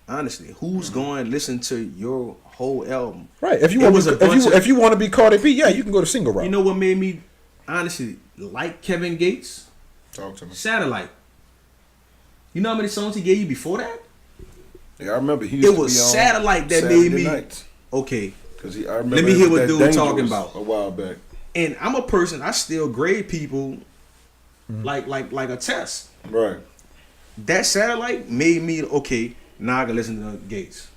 Honestly, who's going to listen to your whole album? Right. If you It want was a bunch of- if you want to be Cardi B, yeah, you can go to single route. You know what made me honestly like Kevin Gates? Talk to me. Satellite. You know how many songs he gave you before that? Yeah, I remember he used It to was be on Satellite that Saturday made me nights. okay. Cause I remember Let me it hear was what that dude talking Dangerous about. a while back. And I'm a person. I still grade people like a test. Right. That Satellite made me okay. Now I can listen to Gates.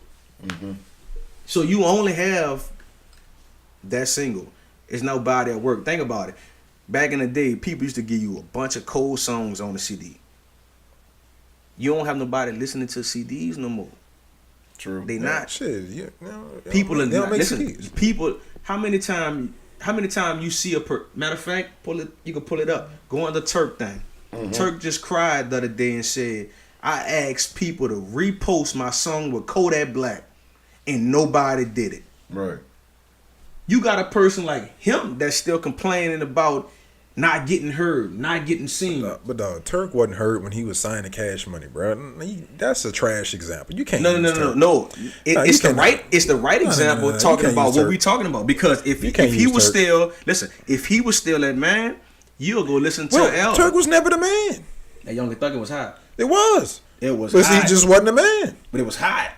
So you only have that single. It's nobody at work. Think about it. Back in the day, people used to give you a bunch of cold songs on the CD. You don't have nobody listening to CDs no more. True. They not. Shit, yeah, People are they don't not. make Listen, CDs. people. How many time you see a matter of fact? Pull it. You can pull it up. Go on the Turk thing. Turk just cried the other day and said, "I asked people to repost my song with Kodak Black, and nobody did it." Right. You got a person like him that's still complaining about not getting heard, not getting seen. But Turk wasn't heard when he was signing Cash Money, bro. That's a trash example. You can't. No. use Turk. It's the cannot. right. It's the right example You talking can't about use what Turk. we talking about. Because if can't he use was Turk. still if he was still that man, you'll go listen to Well, L. Turk was never the man. That Young and Thugger was hot. It was. It was But hot. he just wasn't the man. But it was hot.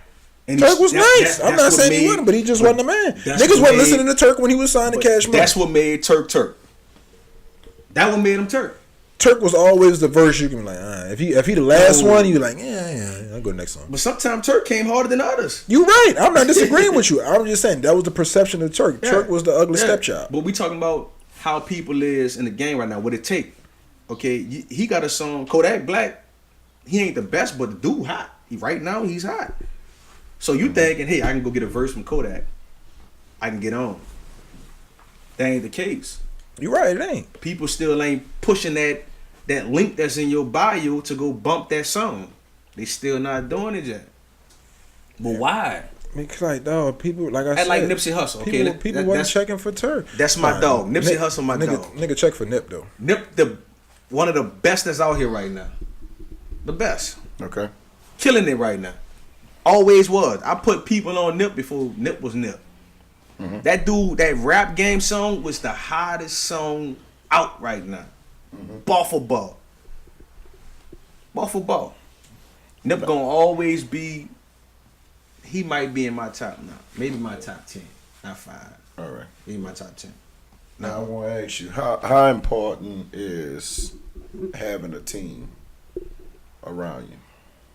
And Turk was that- nice. that- I'm that's not what saying he made- wasn't, but he just wasn't the man. that's Niggas what wasn't made- listening to Turk when he was signing but Cash Money. that's what made Turk. That what made him Turk. Turk was always the verse you can be like, if he the last one, you like, yeah, I'll go next song. But sometimes Turk came harder than others. You right. I'm not disagreeing with you. I'm just saying that was the perception of Turk. Yeah. Turk was the ugly Yeah. stepchild. But we talking about how people is in the game right now. What it take? Okay, he got a song Kodak Black. He ain't the best, but the dude hot. Right now he's hot. So you thinking, hey, I can go get a verse from Kodak. I can get on. That ain't the case. You right. It ain't. People still ain't pushing that link that's in your bio to go bump that song. They still not doing it yet. But why? Because like dog, people like I said, Like Nipsey Hussle. Okay, people wasn't checking for Turk. that's my dog. Nipsey Hussle, my nigga, dog. Nigga, check for Nip though. Nip, one of the best that's out here right now. The best. Okay. Killing it right now. Always was. I put people on Nip before Nip was Nip. That dude, that rap game song was the hottest song out right now. Ball for ball. Ball for ball. Nip gonna always be, he might be in my top now. Maybe my top 10. Not 5. All right. Maybe my top 10. Now I want to ask you, how important is having a team around you?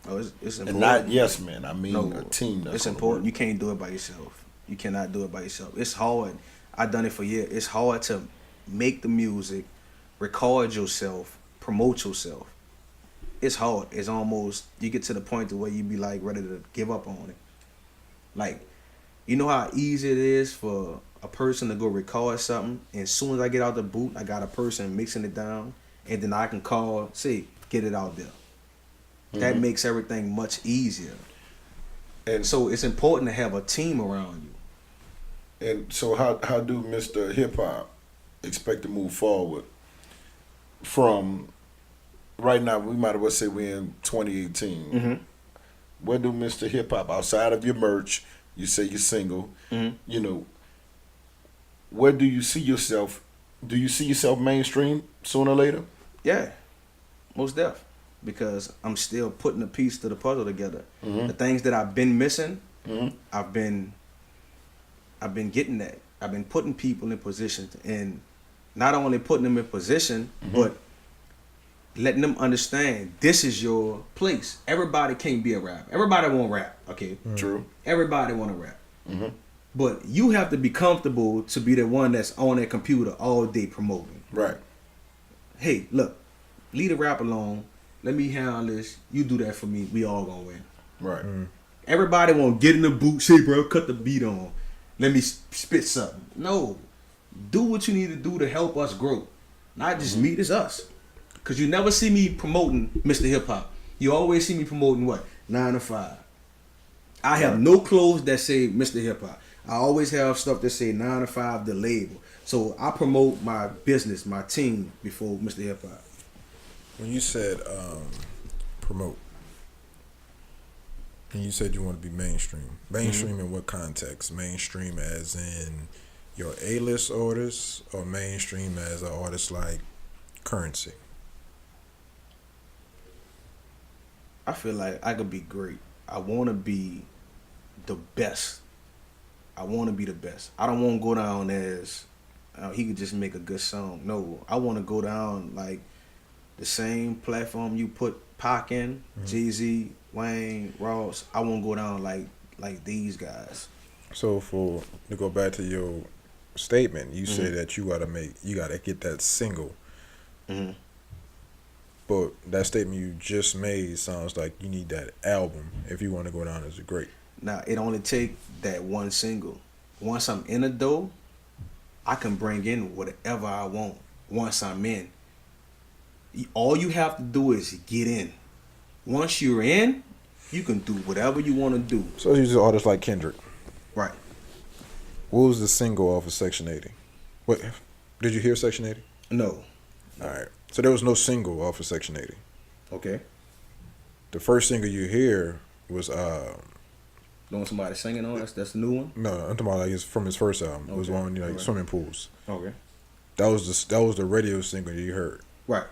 Oh, it's important. And not yes men. I mean No, a team. That's it's gonna important. work. You can't do it by yourself. You cannot do it by yourself. It's hard. I done it for years. It's hard to make the music, record yourself, promote yourself. It's hard. It's almost, you get to the point to where you be like ready to give up on it. Like, you know how easy it is for a person to go record something, and as soon as I get out the booth, I got a person mixing it down, and then I can call, say, get it out there. That makes everything much easier. And So it's important to have a team around you. And so how do Mr. Hip Hop expect to move forward from right now? We might as well say we're in 2018. Where do Mr. Hip Hop, outside of your merch, you say you're single, you know, where do you see yourself? Do you see yourself mainstream sooner or later? Yeah, most def. Because I'm still putting a piece to the puzzle together. The things that I've been missing, I've been getting that. I've been putting people in positions, and not only putting them in position, but letting them understand this is your place. Everybody can't be a rapper. Everybody won't rap, okay? True. Everybody want to rap. But you have to be comfortable to be the one that's on that computer all day promoting. Right. Hey, look, leave the rap alone. Let me handle this. You do that for me. We all gonna win. Right. Everybody want to get in the booth. Say, bro, cut the beat on. Let me spit something. No. Do what you need to do to help us grow. Not just me, it's us. Because you never see me promoting Mr. Hip Hop. You always see me promoting what? 9 to 5. I have no clothes that say Mr. Hip Hop. I always have stuff that say 9 to 5, the label. So I promote my business, my team, before Mr. Hip Hop. When you said promote, and you said you want to be mainstream. Mainstream in what context? Mainstream as in your A-list artists, or mainstream as an artist like Currency? I feel like I could be great. I want to be the best. I want to be the best. I don't want to go down as he could just make a good song. No, I want to go down like the same platform you put Pac in, Jay-Z, Wayne, Ross. I want to go down like these guys. So to go back to your statement, you said that you gotta get that single. But that statement you just made sounds like you need that album if you want to go down as a great. Now, it only take that one single. Once I'm in a door, I can bring in whatever I want. Once I'm in, all you have to do is get in. Once you're in, you can do whatever you want to do. So you use an artist like Kendrick. Right. What was the single off of Section 80? What did you hear Section 80? No. All right. So there was no single off of Section 80. Okay. The first single you hear was Don't somebody singing on us? That's the new one? no, I'm talking about like from his first album. It was Okay. on like Right. swimming pools. Okay. That was the radio single you heard. Right.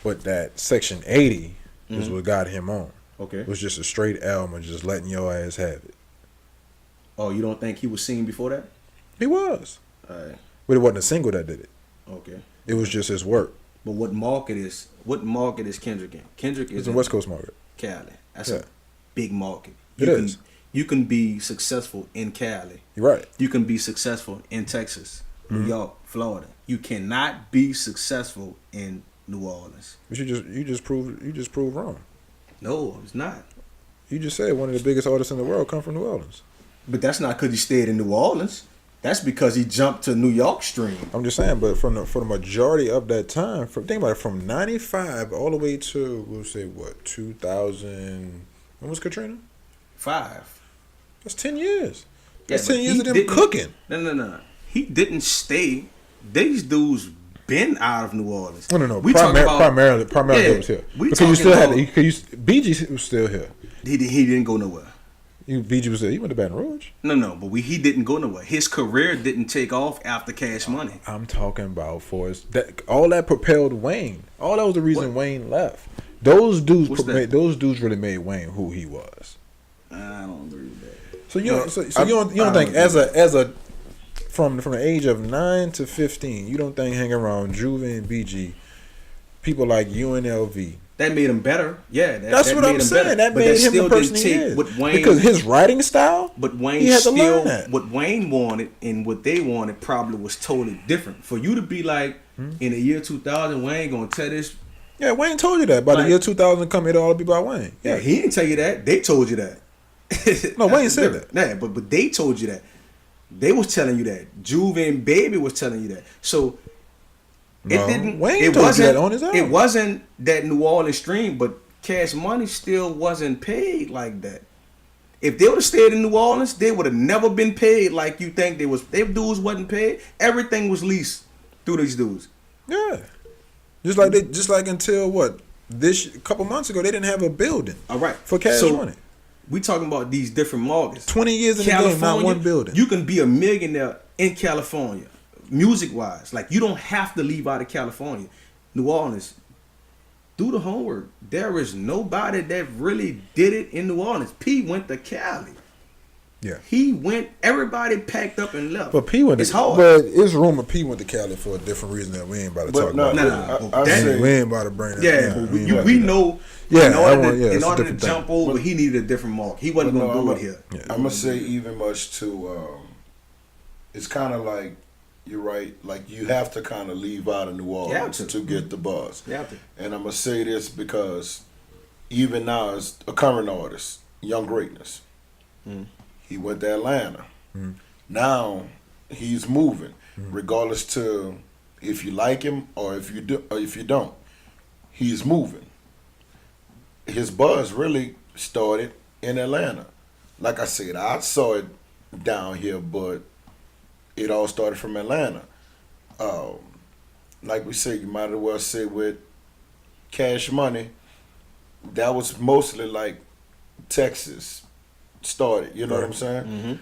But that Section 80 is what got him on. Okay. It was just a straight album of just letting your ass have it. Oh, you don't think he was singing before that? He was. All right. But it wasn't a single that did it. Okay. It was just his work. But what market is Kendrick in? Kendrick is It's a West Coast market. Cali. That's Yeah. a big market. It is. You can be successful in Cali. You're right. You can be successful in Texas, New York, Florida. You cannot be successful in New Orleans. But you just proved wrong. No, it's not. You just said one of the biggest artists in the world come from New Orleans. But that's not because he stayed in New Orleans. That's because he jumped to New York stream. I'm just saying, but for the majority of that time, think about it, from 95 all the way to, we'll say, what, 2000, when was Katrina? 5. That's 10 years. Yeah, That's but 10 years he of them didn't- cooking. No. He didn't stay. These dudes been out of New Orleans. No. We talking about Primarily Yeah, it was here. we Because you talking still had about- BG was still here. he didn't go nowhere. BG was there. He went to Baton Rouge. No, but he didn't go nowhere. His career didn't take off after Cash Money. I'm talking about all that propelled Wayne. All that was the reason What? Wayne left. Those dudes, What's that? those dudes really made Wayne who he was. I don't agree with that. So you No, don't, so I- you don't I think don't as a from the age of 9 to 15, you don't think hanging around Juve and BG, people like UNLV. That made him better. Yeah, That's that what made I'm him saying. better. That But made him the still person didn't he take is. what Wayne, Because his writing style, but Wayne he had to still learn that. what Wayne wanted and what they wanted probably was totally different. For you to be like in the year 2000, Wayne gonna tell this. Yeah, Wayne told you that. By the Like- year 2000 come, it'll all be about Wayne. Yeah, he didn't tell you that. They told you that. No, Wayne That's said different. Yeah, but they told you that. They was telling you that. Juve and Baby was telling you that. So it No, didn't. Wayne it told you wasn't that on his album. It wasn't that New Orleans stream, but Cash Money still wasn't paid like that. If they would have stayed in New Orleans, they would have never been paid like you think they was. Their dudes wasn't paid. Everything was leased through these dudes. Yeah. Just like until what? A couple months ago, they didn't have a building. All right, For Cash so Money. We talking about these different markets. 20 years in the game, not one building. You can be a millionaire in California, music wise. Like you don't have to leave out of California. New Orleans, do the homework. There is nobody that really did it in New Orleans. P went to Cali. Yeah. He went. Everybody packed up and left. But P went. It's hard. But it's rumor P went to Cali for a different reason that we ain't about to talk about. Nah, We ain't about to bring that. Yeah, down. but we know. Yeah, in order to jump over, he needed a different mark. He wasn't going to do it here. Yeah. I'm gonna say even much to. It's kind of like you're right. Like you have to kind of leave out of New Orleans to get the buzz. You have to. And I'm gonna say this because even now as a current artist, Young Greatness, he went to Atlanta. Now he's moving, regardless to if you like him or if you do or if you don't. He's moving. His buzz really started in Atlanta. Like I said, I saw it down here, but it all started from Atlanta. Like we said, you might as well say with Cash Money, that was mostly like Texas started. You know what I'm saying?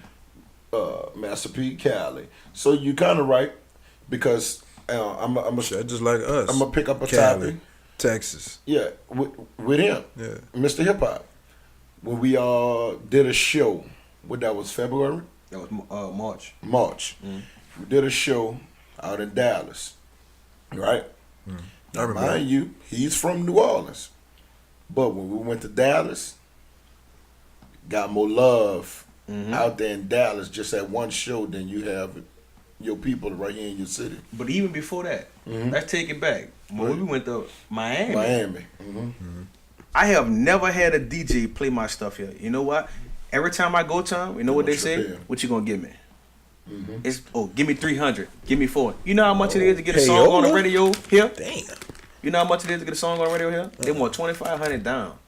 Master P, Cali. So you kind of right because I'm Just like us. I'm gonna pick up a Cali, topic. Texas. Yeah, with him, Yeah. Mr. HipHop. When we did a show, what that was February, That was March. March. We did a show out in Dallas, right? I remember. Mind you, he's from New Orleans, but when we went to Dallas, got more love out there in Dallas just at one show than you have your people right here in your city. But even before that, let's take it back. When we went to Miami. I have never had a DJ play my stuff here. You know what? Every time I go to them, you know what they say? What you gonna give me? It's give me 300, give me 4. You know how much it is to get a song on the radio here? Damn. You know how much it is to get a song on the radio here? They want 2,500 down.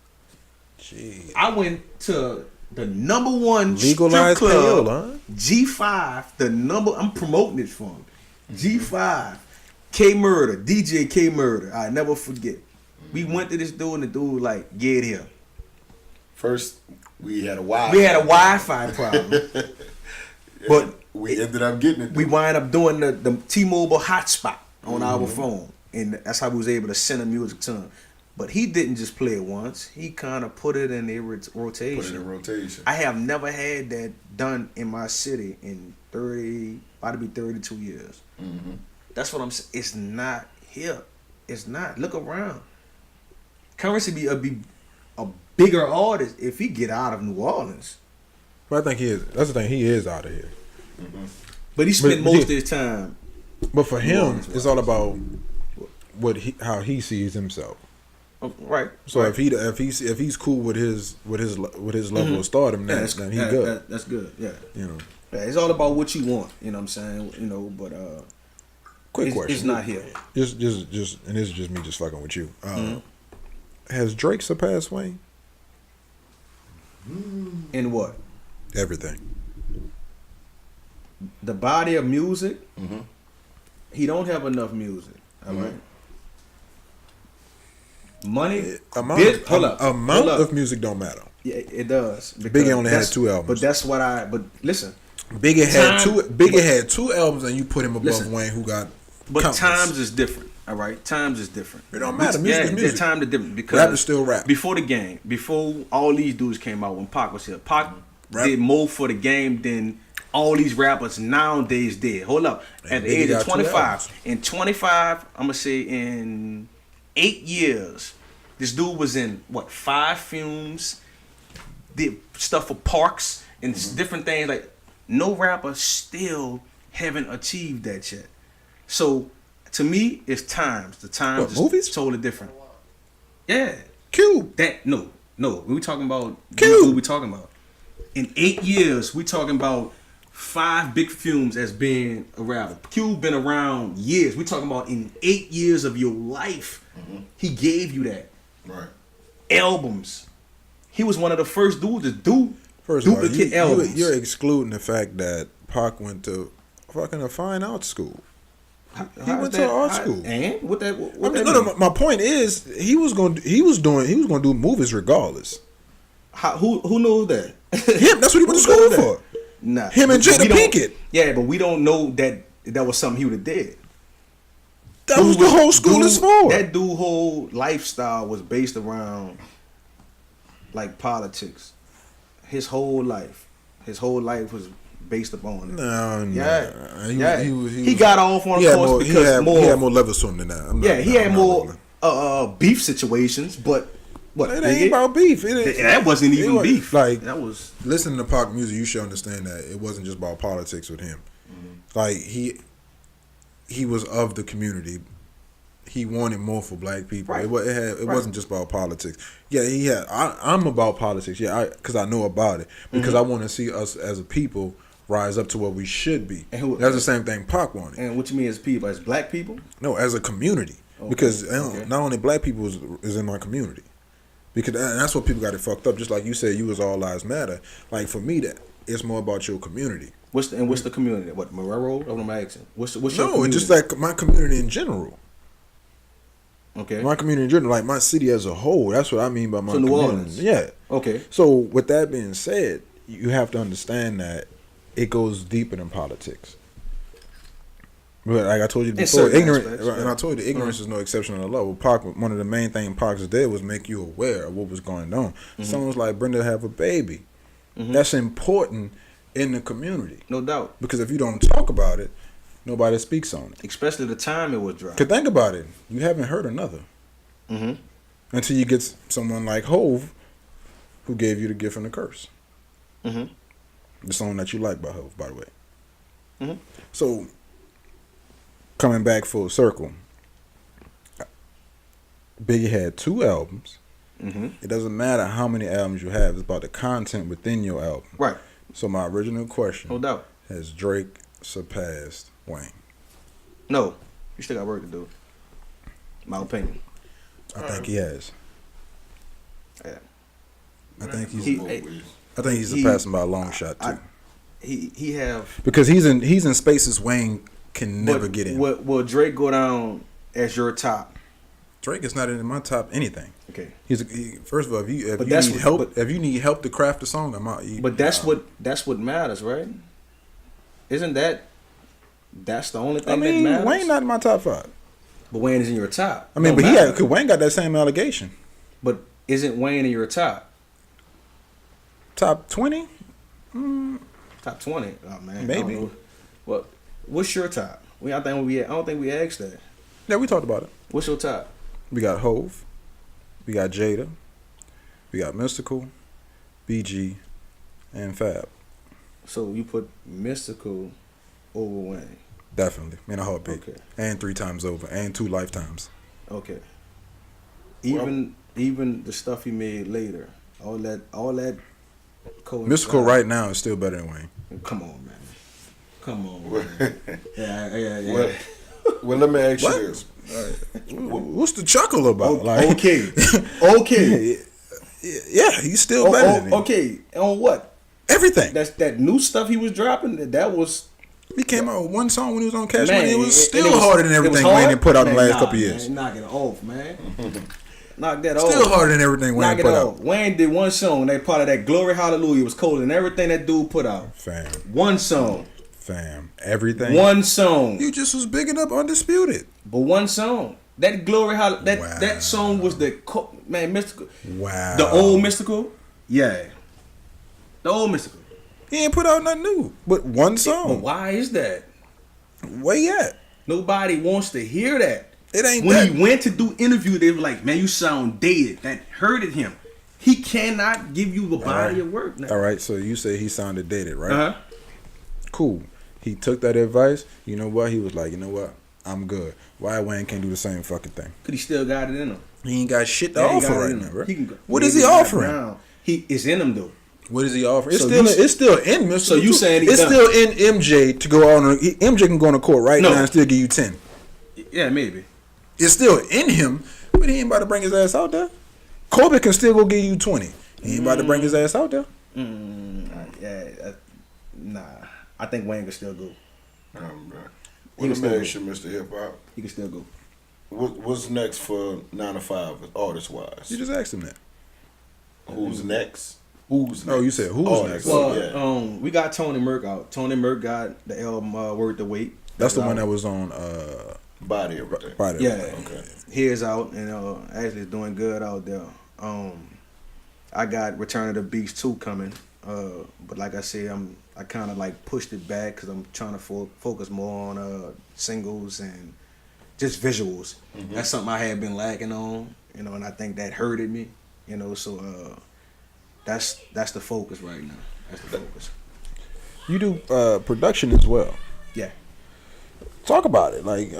Jeez. I went to the number one Legalized strip club, payola, huh? G5. I'm promoting it for him. G5, K Murder, DJ K Murder. I never forget. We went to this dude and the dude like, get here. First, we had a Wi-Fi. We had a Wi-Fi problem, but we ended up getting it. we wind up doing the T-Mobile hotspot on our phone, and that's how we was able to send the music to him. But he didn't just play it once; he kind of put it in a rotation. Put it in rotation. I have never had that done in my city in 32 years. That's what I'm saying. It's not here. It's not. Look around. Currency be a bigger artist if he get out of New Orleans. But I think he is. That's the thing. He is out of here. But he spent But most of his time. But for him, Orleans it's all about how he sees himself. Right. So right. if he's cool with his level of stardom, then he good. That's good. Yeah. You know. Yeah, it's all about what you want. You know what I'm saying? You know, but Quick it's, question. It's not here. Just, and this is just me just fucking with you. Has Drake surpassed Wayne? In what? Everything. The body of music. He don't have enough music. All right. Money. Amount of music don't matter. Yeah, it does. Biggie only had 2 albums. But that's what But listen. Biggie had two albums, and you put him above Wayne, who got. But countless. times is different. All right, times is different. It don't matter. Music is music. Times is different because Rap is still rap. Before the game, before all these dudes came out, when Pac was here, Pac Rap. did more for the game than all these rappers nowadays did. Hold up, at the age of 25, in 25, I'm gonna say in 8 years, this dude was in 5 films, did stuff for parks and different things. Like no rapper still haven't achieved that shit. So. To me, it's times. The times is movies? totally different. Yeah. Cube. That no. We talking about Cube. who we talking about. In 8 years, we talking about 5 big films as being a rapper. Cube been around years. We talking about in 8 years of your life. He gave you that. Right. Albums. He was one of the first dudes to do First of all, duplicate albums. you're excluding the fact that Pac went to fucking a fine art school. He went to art school. And what that? My point is, he was going to do movies regardless. Who knows that? Him. That's what he went to school for. Nah. Him and Jada Pinkett. Yeah, but we don't know that was something he would have did. That was the whole school is for. That dude whole lifestyle was based around like politics. His whole life. His whole life was based upon it. No. Yeah. He He got off on a course because he had more levels to him than that. He had more beef situations, but what? It ain't about beef. That wasn't even beef. Like, that was listening to Pac music, you should understand that it wasn't just about politics with him. Like he was of the community. He wanted more for black people. Right. It wasn't just about politics. Yeah, I'm about politics. Yeah, because I know about it. Because I want to see us as a people rise up to what we should be. And that's the same thing Pac wanted. And what you mean as people? As black people? No, as a community. Okay. Because not only black people is in my community. Because that's what people got it fucked up. Just like you said, you was all lives matter. Like for me, that it's more about your community. What's the community? What, Marrero? That's what I'm asking. What's your No, community? it's just like my community in general. Okay. My community in general, like my city as a whole. That's what I mean by my So New community. Orleans. Yeah. Okay. So with that being said, you have to understand that it goes deeper than politics. But like I told you In before, certain ignorance, aspects, and I told you, ignorance is no exception to the law. Pac, one of the main things Pac did was make you aware of what was going on. Someone's like Brenda have a baby. That's important in the community. No doubt. Because if you don't talk about it, nobody speaks on it. Especially the time it was dropped. Cause think about it, you haven't heard another until you get someone like Hove, who gave you the gift and the curse. The song that you like by Hove, by the way. So coming back full circle, Biggie had 2 albums. It doesn't matter how many albums you have; it's about the content within your album. Right. So my original question: No doubt. has Drake surpassed Wayne? No. You still got work to do. My opinion. I think he has. Yeah. I think He- he's surpassing by a long shot too. He have. Because he's in spaces Wayne can never get in. Will Drake go down as your top? Drake is not in my top anything. Okay. First of all, if you But need that's what- help, but- if you need help to craft a song, I'm out. But that's what matters, right? Isn't that's the only thing I mean, that matters? Wayne not in my top 5. But Wayne is in your top. I mean, Don't but matter. cause Wayne got that same allegation. But isn't Wayne in your top? Top 20? Top 20? Oh man. I Maybe. don't know. Well, what's your top? I don't think we asked that. Yeah, we talked about it. What's your top? We got Hove, we got Jada, we got Mystical, BG, and Fab. So you put Mystical over Wayne. Definitely, in a heartbeat. Okay. And 3 times over, and 2 lifetimes. Okay. Even the stuff he made later, all that coincide. Mystical right now is still better than Wayne. Come on, man. Come on, man. Yeah. Well, let me ask you this. What's the chuckle about? Okay. Yeah, he's still better than him. Okay. On what? Everything. That's that new stuff he was dropping. That was. He came out with one song when he was on Cash Man, Money. It was and still harder than everything Wayne had put out in the last couple years. Man, knock it off, man. Knock that off. Still harder than everything Wayne Knock it put off. out. Wayne did one song. That part of that Glory Hallelujah was colder than everything that dude put out. Fam. One song. Everything. One song. You just was bigging up Undisputed. But one song. That Glory Hallelujah. Wow. That song was man, Mystical. Wow. The old Mystical. Yeah. The old Mystical. He ain't put out nothing new. But one But song. why is that? Where you at? Nobody wants to hear that. It ain't When that. he went to do interview, they were like, "Man, you sound dated." That hurted him. He cannot give you the body of work now. All right, so you say he sounded dated, right? Uh huh. Cool. He took that advice. You know what? He was like, you know what? I'm good. Why Wayne can't do the same fucking thing? Cause he still got it in him. He ain't got shit to Yeah, he offer got it right in now, him. bro. He can go- What is he maybe not offering? now. It's in him though. What is he offering? It's So still you- it's still in Mr. So you saying he it's done. still in MJ to go on. MJ can go on the court right No. now and still give you 10. Yeah, maybe. It's still in him, but he ain't about to bring his ass out there. Kobe can still go give you 20. He ain't about to bring his ass out there. Nah. I think Wayne can still go. Well, He let can me still ask you, Mr. Hip Hop. He can still go. What's next for 9 to 5 artist wise? You just asked him that. Who's next? Who's next? Oh, you said who's Artist, next? Well, yeah. we got Tony Merck out. Tony Merck got the album Worth the Wait. That's the one that was on Body everything. Friday. Yeah. Okay. Here's out and actually is doing good out there. I got Return of the Beast 2 coming. But like I said, I kind of like pushed it back because I'm trying to focus more on singles and just visuals. That's something I had been lacking on, and I think that hurted me, So that's the focus right now. That's the focus. You do production as well. Yeah. Talk about it. Like,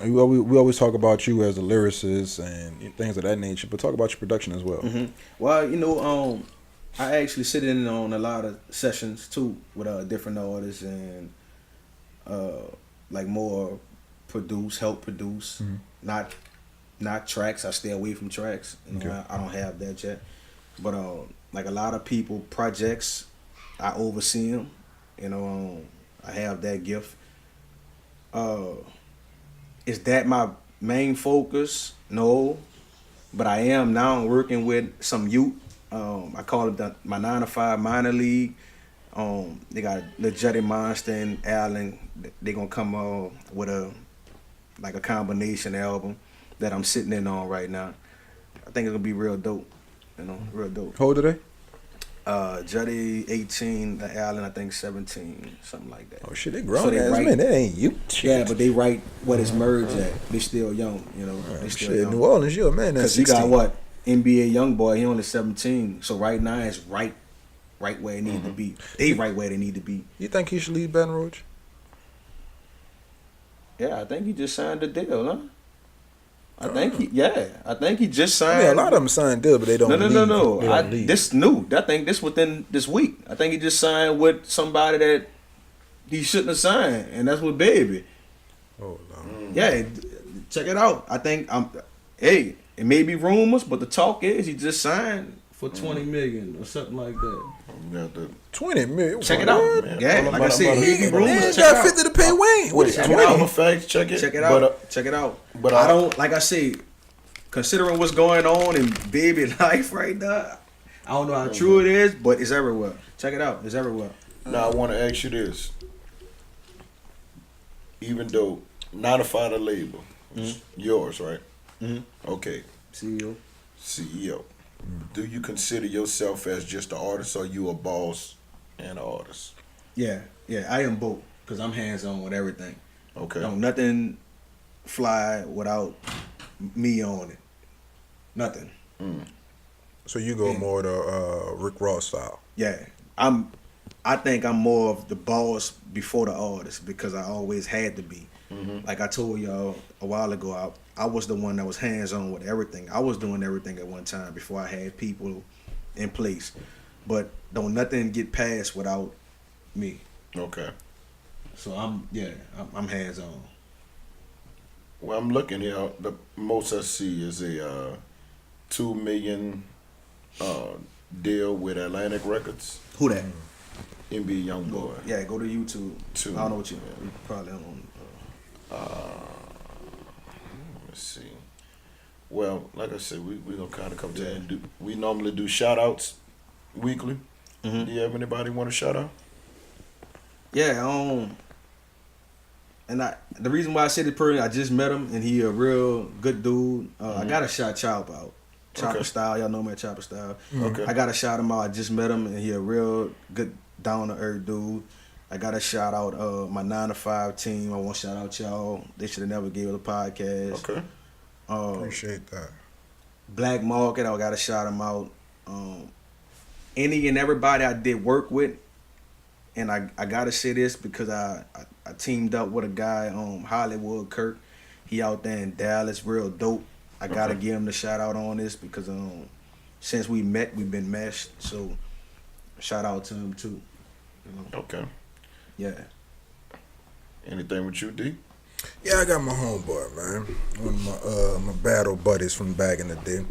we always talk about you as a lyricist and things of that nature, but talk about your production as well. Well, I actually sit in on a lot of sessions too with different artists and like more help produce, not tracks. I stay away from tracks. I don't have that yet. But like a lot of people projects, I oversee them. I have that gift. Is that my main focus? No, but I am now working with some youth. I call it my 9 to 5 minor league. They got Lil Jetty Monster and Allen. They gonna come with a combination album that I'm sitting in on right now. I think it's gonna be real dope. Real dope. How old are they? Jetty 18, Allen I think 17, something like that. Oh shit, they grown So they ass write- men. That ain't you. Yeah, but they right what it's merged at. They still young, They still Shit, young. New Orleans, you a man. That's Because you 16. got what? NBA young boy, he only 17. So right now it's right where it need to be. They right where they need to be. You think he should leave Baton Rouge? Yeah, I think he just signed the deal, huh? I think he just I signed. mean, a lot of them signed deal, but they don't. No. They don't leave. This new. I think this within this week. I think he just signed with somebody that he shouldn't have signed, and that's with Baby. Oh no. Yeah, check it out. I think Hey, it may be rumors, but the talk is he just signed for $20 million or something like that. Yeah, the 20 million. Check it out. man. Yeah, All like I about said, it. maybe rumors. Man, Check it got out. 50 to pay Wayne. What is Check it 20? out. I'm a fact. Check it. Check it out. But, Check it out. but I don't, like I say, considering what's going on in baby life right now, I don't know how true it is, but it's everywhere. Check it out. It's everywhere. now I want to ask you this. Even though 9 to 5 the label, it's yours, right? Okay. CEO. CEO. Do you consider yourself as just an artist, or you a boss and an artist? Yeah, I am both because I'm hands on with everything. Okay. Don't nothing fly without me on it. Nothing. So you go more the Rick Ross style. Yeah, I think I'm more of the boss before the artist because I always had to be. Like I told y'all a while ago, I was the one that was hands on with everything. I was doing everything at one time before I had people in place. But don't nothing get passed without me. Okay. So I'm hands on. Well, I'm looking here. The most I see is a $2 million deal with Atlantic Records. Who that? NBA Youngboy. Yeah, go to YouTube. Two. I don't know what you probably don't. Let's see. Well, like I said, we gonna kind of come to the end. We normally do shout outs weekly. Do you have anybody want to shout out? Yeah, and the reason why I said it per, I just met him and he a real good dude. I gotta shout Chop out. Chopper Style, y'all know me at Chopper Style. Okay. I gotta shout him out. I just met him and he a real good down to earth dude. I gotta shout out my 9 to 5 team. I want to shout out y'all. They should have never gave it a podcast. Okay. Appreciate that. Black Market, I gotta shout him out. Any and everybody I did work with, and I gotta say this because I teamed up with a guy Hollywood Kirk. He out there in Dallas, real dope. I gotta give him the shout out on this because since we met, we've been meshed. So shout out to him too. Okay. Yeah. Anything with you, D? Yeah, I got my homeboy, man. One of my battle buddies from back in the day.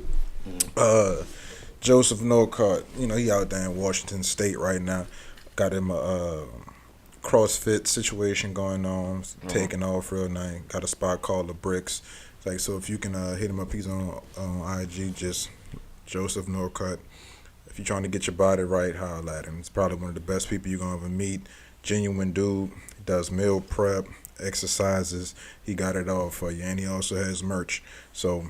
Joseph Norcott, he out there in Washington State right now. Got him a CrossFit situation going on, taking off real nice. Got a spot called The Bricks. It's like, so if you can hit him up, he's on IG, just Joseph Norcott. If you're trying to get your body right, holla at him. He's probably one of the best people you're going to ever meet. Genuine dude. He does meal prep, exercises. He got it all for you. And he also has merch. So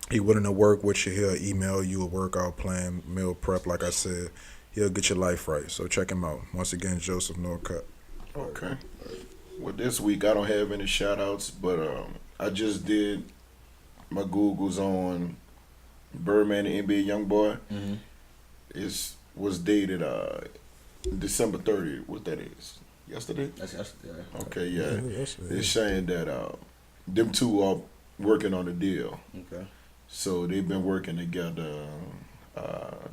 he willing to work with you. He'll email you a workout plan, meal prep, like I said. he'll get your life right. So check him out. Once again, Joseph Norcutt. Okay. Well, this week I don't have any shout outs, but I just did my Googles on Birdman and NBA Youngboy. Mhm. It was dated December 30th. What that is? Yesterday? That's yeah. Okay, yeah. yesterday. It's saying that them two are working on a deal. Okay. So they've been working together.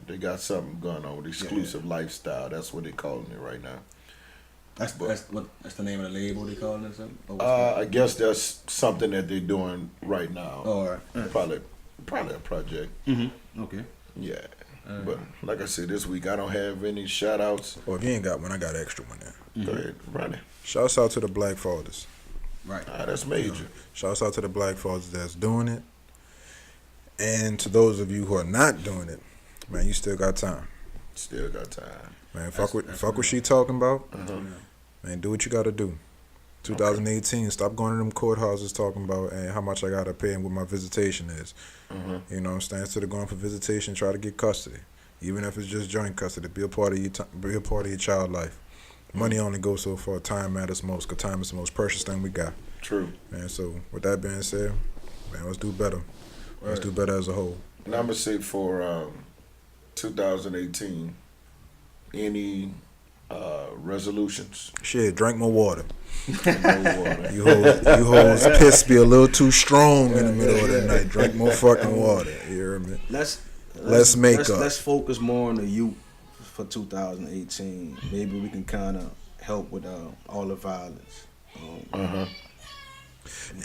They got something going on with exclusive lifestyle. That's what they're calling it right now. That's the name of the label they calling it or something? Or what's I guess that's something that they're doing right now. that? All right. Probably a project. Mm-hmm. Okay. Yeah. But like I said, this week I don't have any shout outs. Well, if you ain't got one, I got an extra one there. Go ahead, Ronnie. Shouts out to the Black fathers. Right. That's major. Shouts out to the Black fathers that's doing it. And to those of you who are not doing it, man, you still got time. Still got time. Man, fuck what she talking about. Uh-huh. Man, do what you got to do. 2018, stop going to them courthouses talking about how much I got to pay and what my visitation is. You know what I'm saying? Instead of going for visitation, try to get custody. Even if it's just joint custody, be a part of your child life. Money only goes so far. Time matters most, because time is the most precious thing we got. True. Man, so with that being said, man, let's do better. Let's do better as a whole. And I'm going to say for 2018, any resolutions? Shit, drink more water. No water. You hoes piss be a little too strong in the middle of the night. Drink more fucking water. You hear me? Let's make up. Let's focus more on the youth for 2018. Maybe we can kind of help with all the violence. I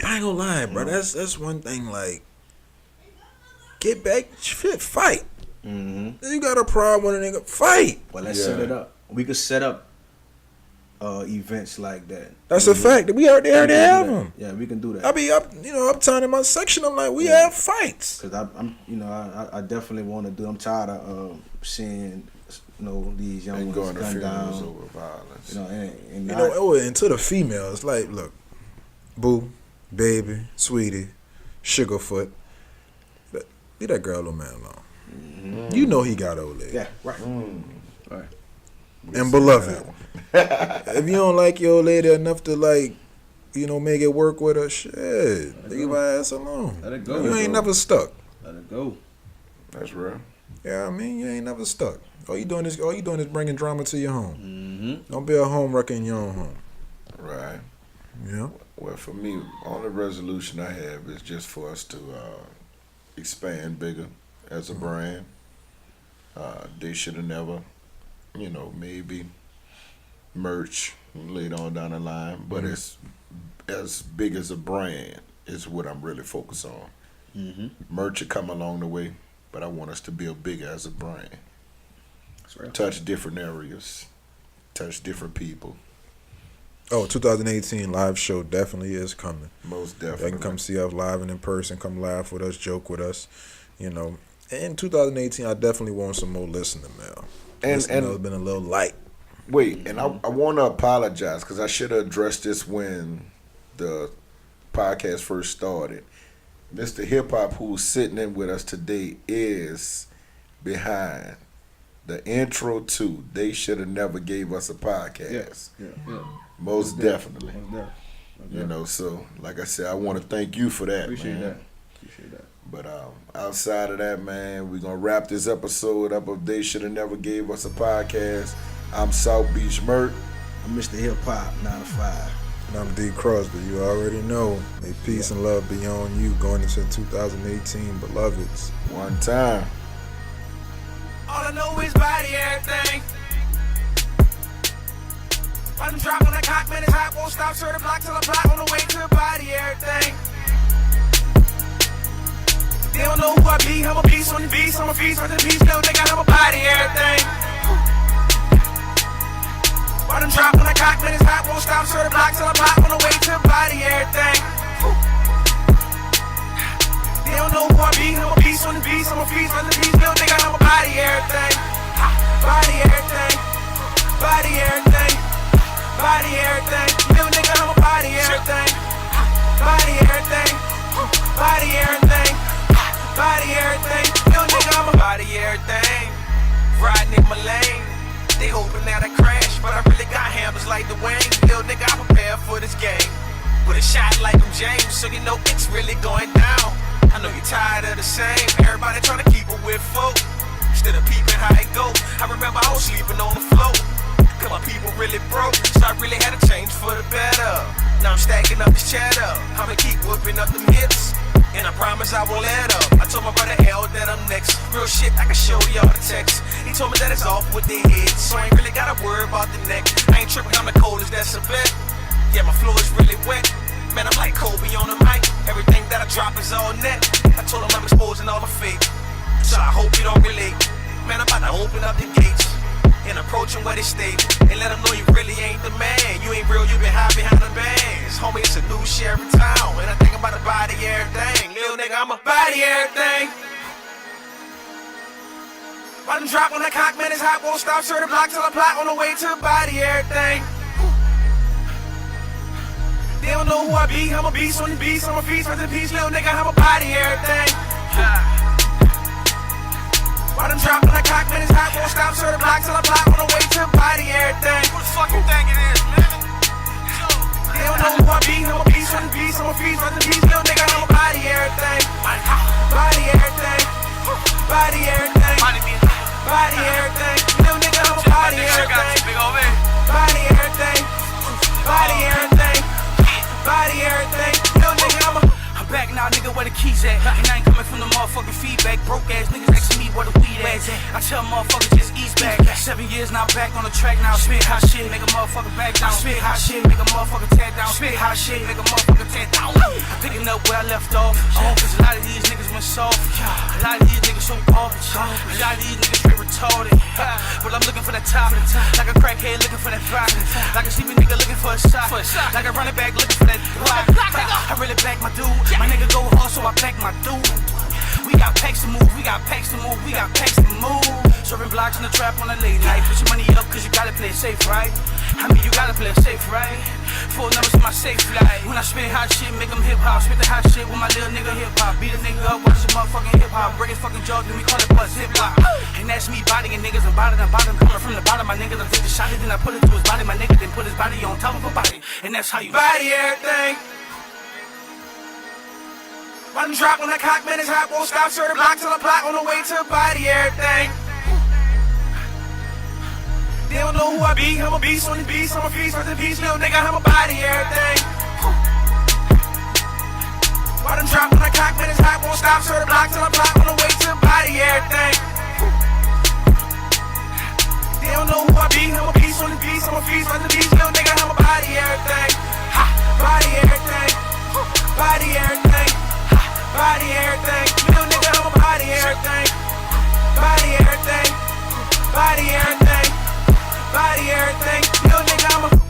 ain't gonna lie, bro. That's one thing. Like, get back, shit, fight. Mm-hmm. You got a problem with a nigga, fight. Well, let's set it up. We could set up events like that. That's a fact. We already have them. Yeah, we can do that. I be uptown in my section. I'm like, we have fights. Cause I definitely want to do. I'm tired of seeing these young And ones going to gun funerals down. over violence. And to the females, like, look, boo, baby, sweetie, sugarfoot, leave that girl, little man alone. Mm-hmm. You know he got old lady. Yeah, right. Right. And beloved, if you don't like your old lady enough to make it work with her, shit, leave her ass alone. Let it go. You ain't never stuck. Let it go. That's real. Yeah, I mean, you ain't never stuck. All you doing is bringing drama to your home. Mm-hmm. Don't be a home wrecker in your own home. Right. Yeah. Well, for me, only resolution I have is just for us to expand bigger as a brand. They should have never, maybe merch later on down the line, but it's as big as a brand is what I'm really focused on. Mm-hmm. Merch will come along the way, but I want us to build bigger as a brand. That's right. Touch different areas, touch different people. Oh, 2018 live show definitely is coming. Most They definitely. can come see us live and in person, come laugh with us, joke with us, In 2018, I definitely want some more listening, man. And It's been a little light. Wait, and I want to apologize because I should have addressed this when the podcast first started. Mr. HipHop, who's sitting in with us today, is behind the intro to They Should Have Never Gave Us a Podcast. Yeah. Most definitely. Most So like I said, I want to thank you for that, Appreciate man. that. Appreciate that. But outside of that, man, we're going to wrap this episode up of They Should Have Never Gave Us a Podcast. I'm South Beach Mert. I'm Mr. Hip Hop 9 to 5. And I'm D. Crosby. You already know. May peace and love be on you going into 2018, beloveds. One time. All I know is body everything. Run and drop on that cock, man, it's hot. Won't stop, sure the block till I block on the way to the body everything. They don't know who I be, I'm a beast on the beast, I'm a feast on the beast, no nigga, I'm a body everything. Run and drop on that cock, man, it's hot. Won't stop, sure the block till I block on the way to the body everything. They don't know who I be, I'm a beast on the beast, I'm a feast on the beast, no nigga, I'm a body everything. Body everything, body everything, body everything, little nigga, I'm a body everything. Body everything, body everything, body everything, little nigga, I'm a body everything. Riding in my lane. they hoping that I crash, but I really got hammers like the Wayne. Little nigga, I prepare for this game. With a shot like I'm James, so you know it's really going down. I know you're tired of the same. Everybody trying to keep it with folk. Instead of peeping how it go, I remember I was sleeping on the floor. Cause my people really broke, so I really had to change for the better. Now I'm stacking up this cheddar, I'ma keep whipping up them hits, and I promise I won't let up. I told my brother L that I'm next. Real shit, I can show y'all the text. He told me that it's off with their heads, so I ain't really gotta worry about the neck. I ain't tripping, I'm the coldest, that's a bet. Yeah, my floor is really wet. Man, I'm like Kobe on the mic. Everything that I drop is all net. I told him I'm exposing all the fake, so I hope you don't relate. Man, I'm about to open up the gates and approach them where they stay, and let them know you really ain't the man. You ain't real, you been high behind the bands. Homie, it's a new sheriff in town, and I think I'm about to body everything. Little nigga, I'ma body everything. While I'm dropping the cock, man, it's hot, won't stop, sure the block till I block on the way to body everything. They don't know who I be, I'm a beast on the beast, I'm a feast, rest in peace, little nigga, I'm a body everything. While I'm dropping the cock, man, it's hot, won't stop, sure the block till I block on the way to body everything. Who the fuck you think it is, man? They don't know who I be, I'm a beast on the beast, I'm a feast, rest in peace, little nigga, I'm a body everything. Body everything, body everything, body everything, little nigga, I'm a body everything. Body everything, body everything, body everything, little nigga, I'm back now, nigga, where the keys at? And I ain't coming from the motherfucking feedback. Broke ass niggas asking me where the weed at. I tell motherfuckers just ease back. 7 years now, back on the track now. Spit hot shit, make a motherfucker back down. Spit hot shit, make a motherfucker tear down. Spit hot shit, make a motherfucker tear down. Picking up where I left off. Cause a lot of these niggas went soft. A lot of these niggas so garbage. A lot of these niggas straight retarded. But I'm looking for that top. Like a crackhead looking for that rock. Like a sleepy nigga looking for a sock. Like a running back looking for that block. I really back my dude. My nigga go hard, so I back my dude. We got packs to move, we got packs to move, we got packs to move. Serving blocks in the trap on a late night. Put your money up, cause you gotta play it safe, right? I mean, you gotta play it safe, right? 4 numbers in my safe flight. When I spit hot shit, make them hip hop. Spit the hot shit with my little nigga hip hop. Beat a nigga up, watch the motherfucking hip hop. Break his fucking jaw, then we call it buzz hip hop. And that's me bodying niggas and bottom. Coming from the bottom, my nigga. I take the shot, then I put it to his body, my nigga. Then put his body on top of a body. And that's how you body everything. While I'm dropping the cock, man, it's hot, won't stop, sure the block till I block on the way to body everything. They don't know who I be, I'm a beast on the beast, I'm a feast, rest in peace, little nigga, I'm a body everything. While I'm dropping the cock, man, it's hot, won't stop, sure the block till I block on the way to body everything. They don't know who I be, I'm a beast on the beast, I'm a feast, rest in peace, little nigga, I'm a body everything. Body everything, body everything. Body everything, little nigga, I'm a body everything. Body everything, body everything, body everything, little nigga, I'm a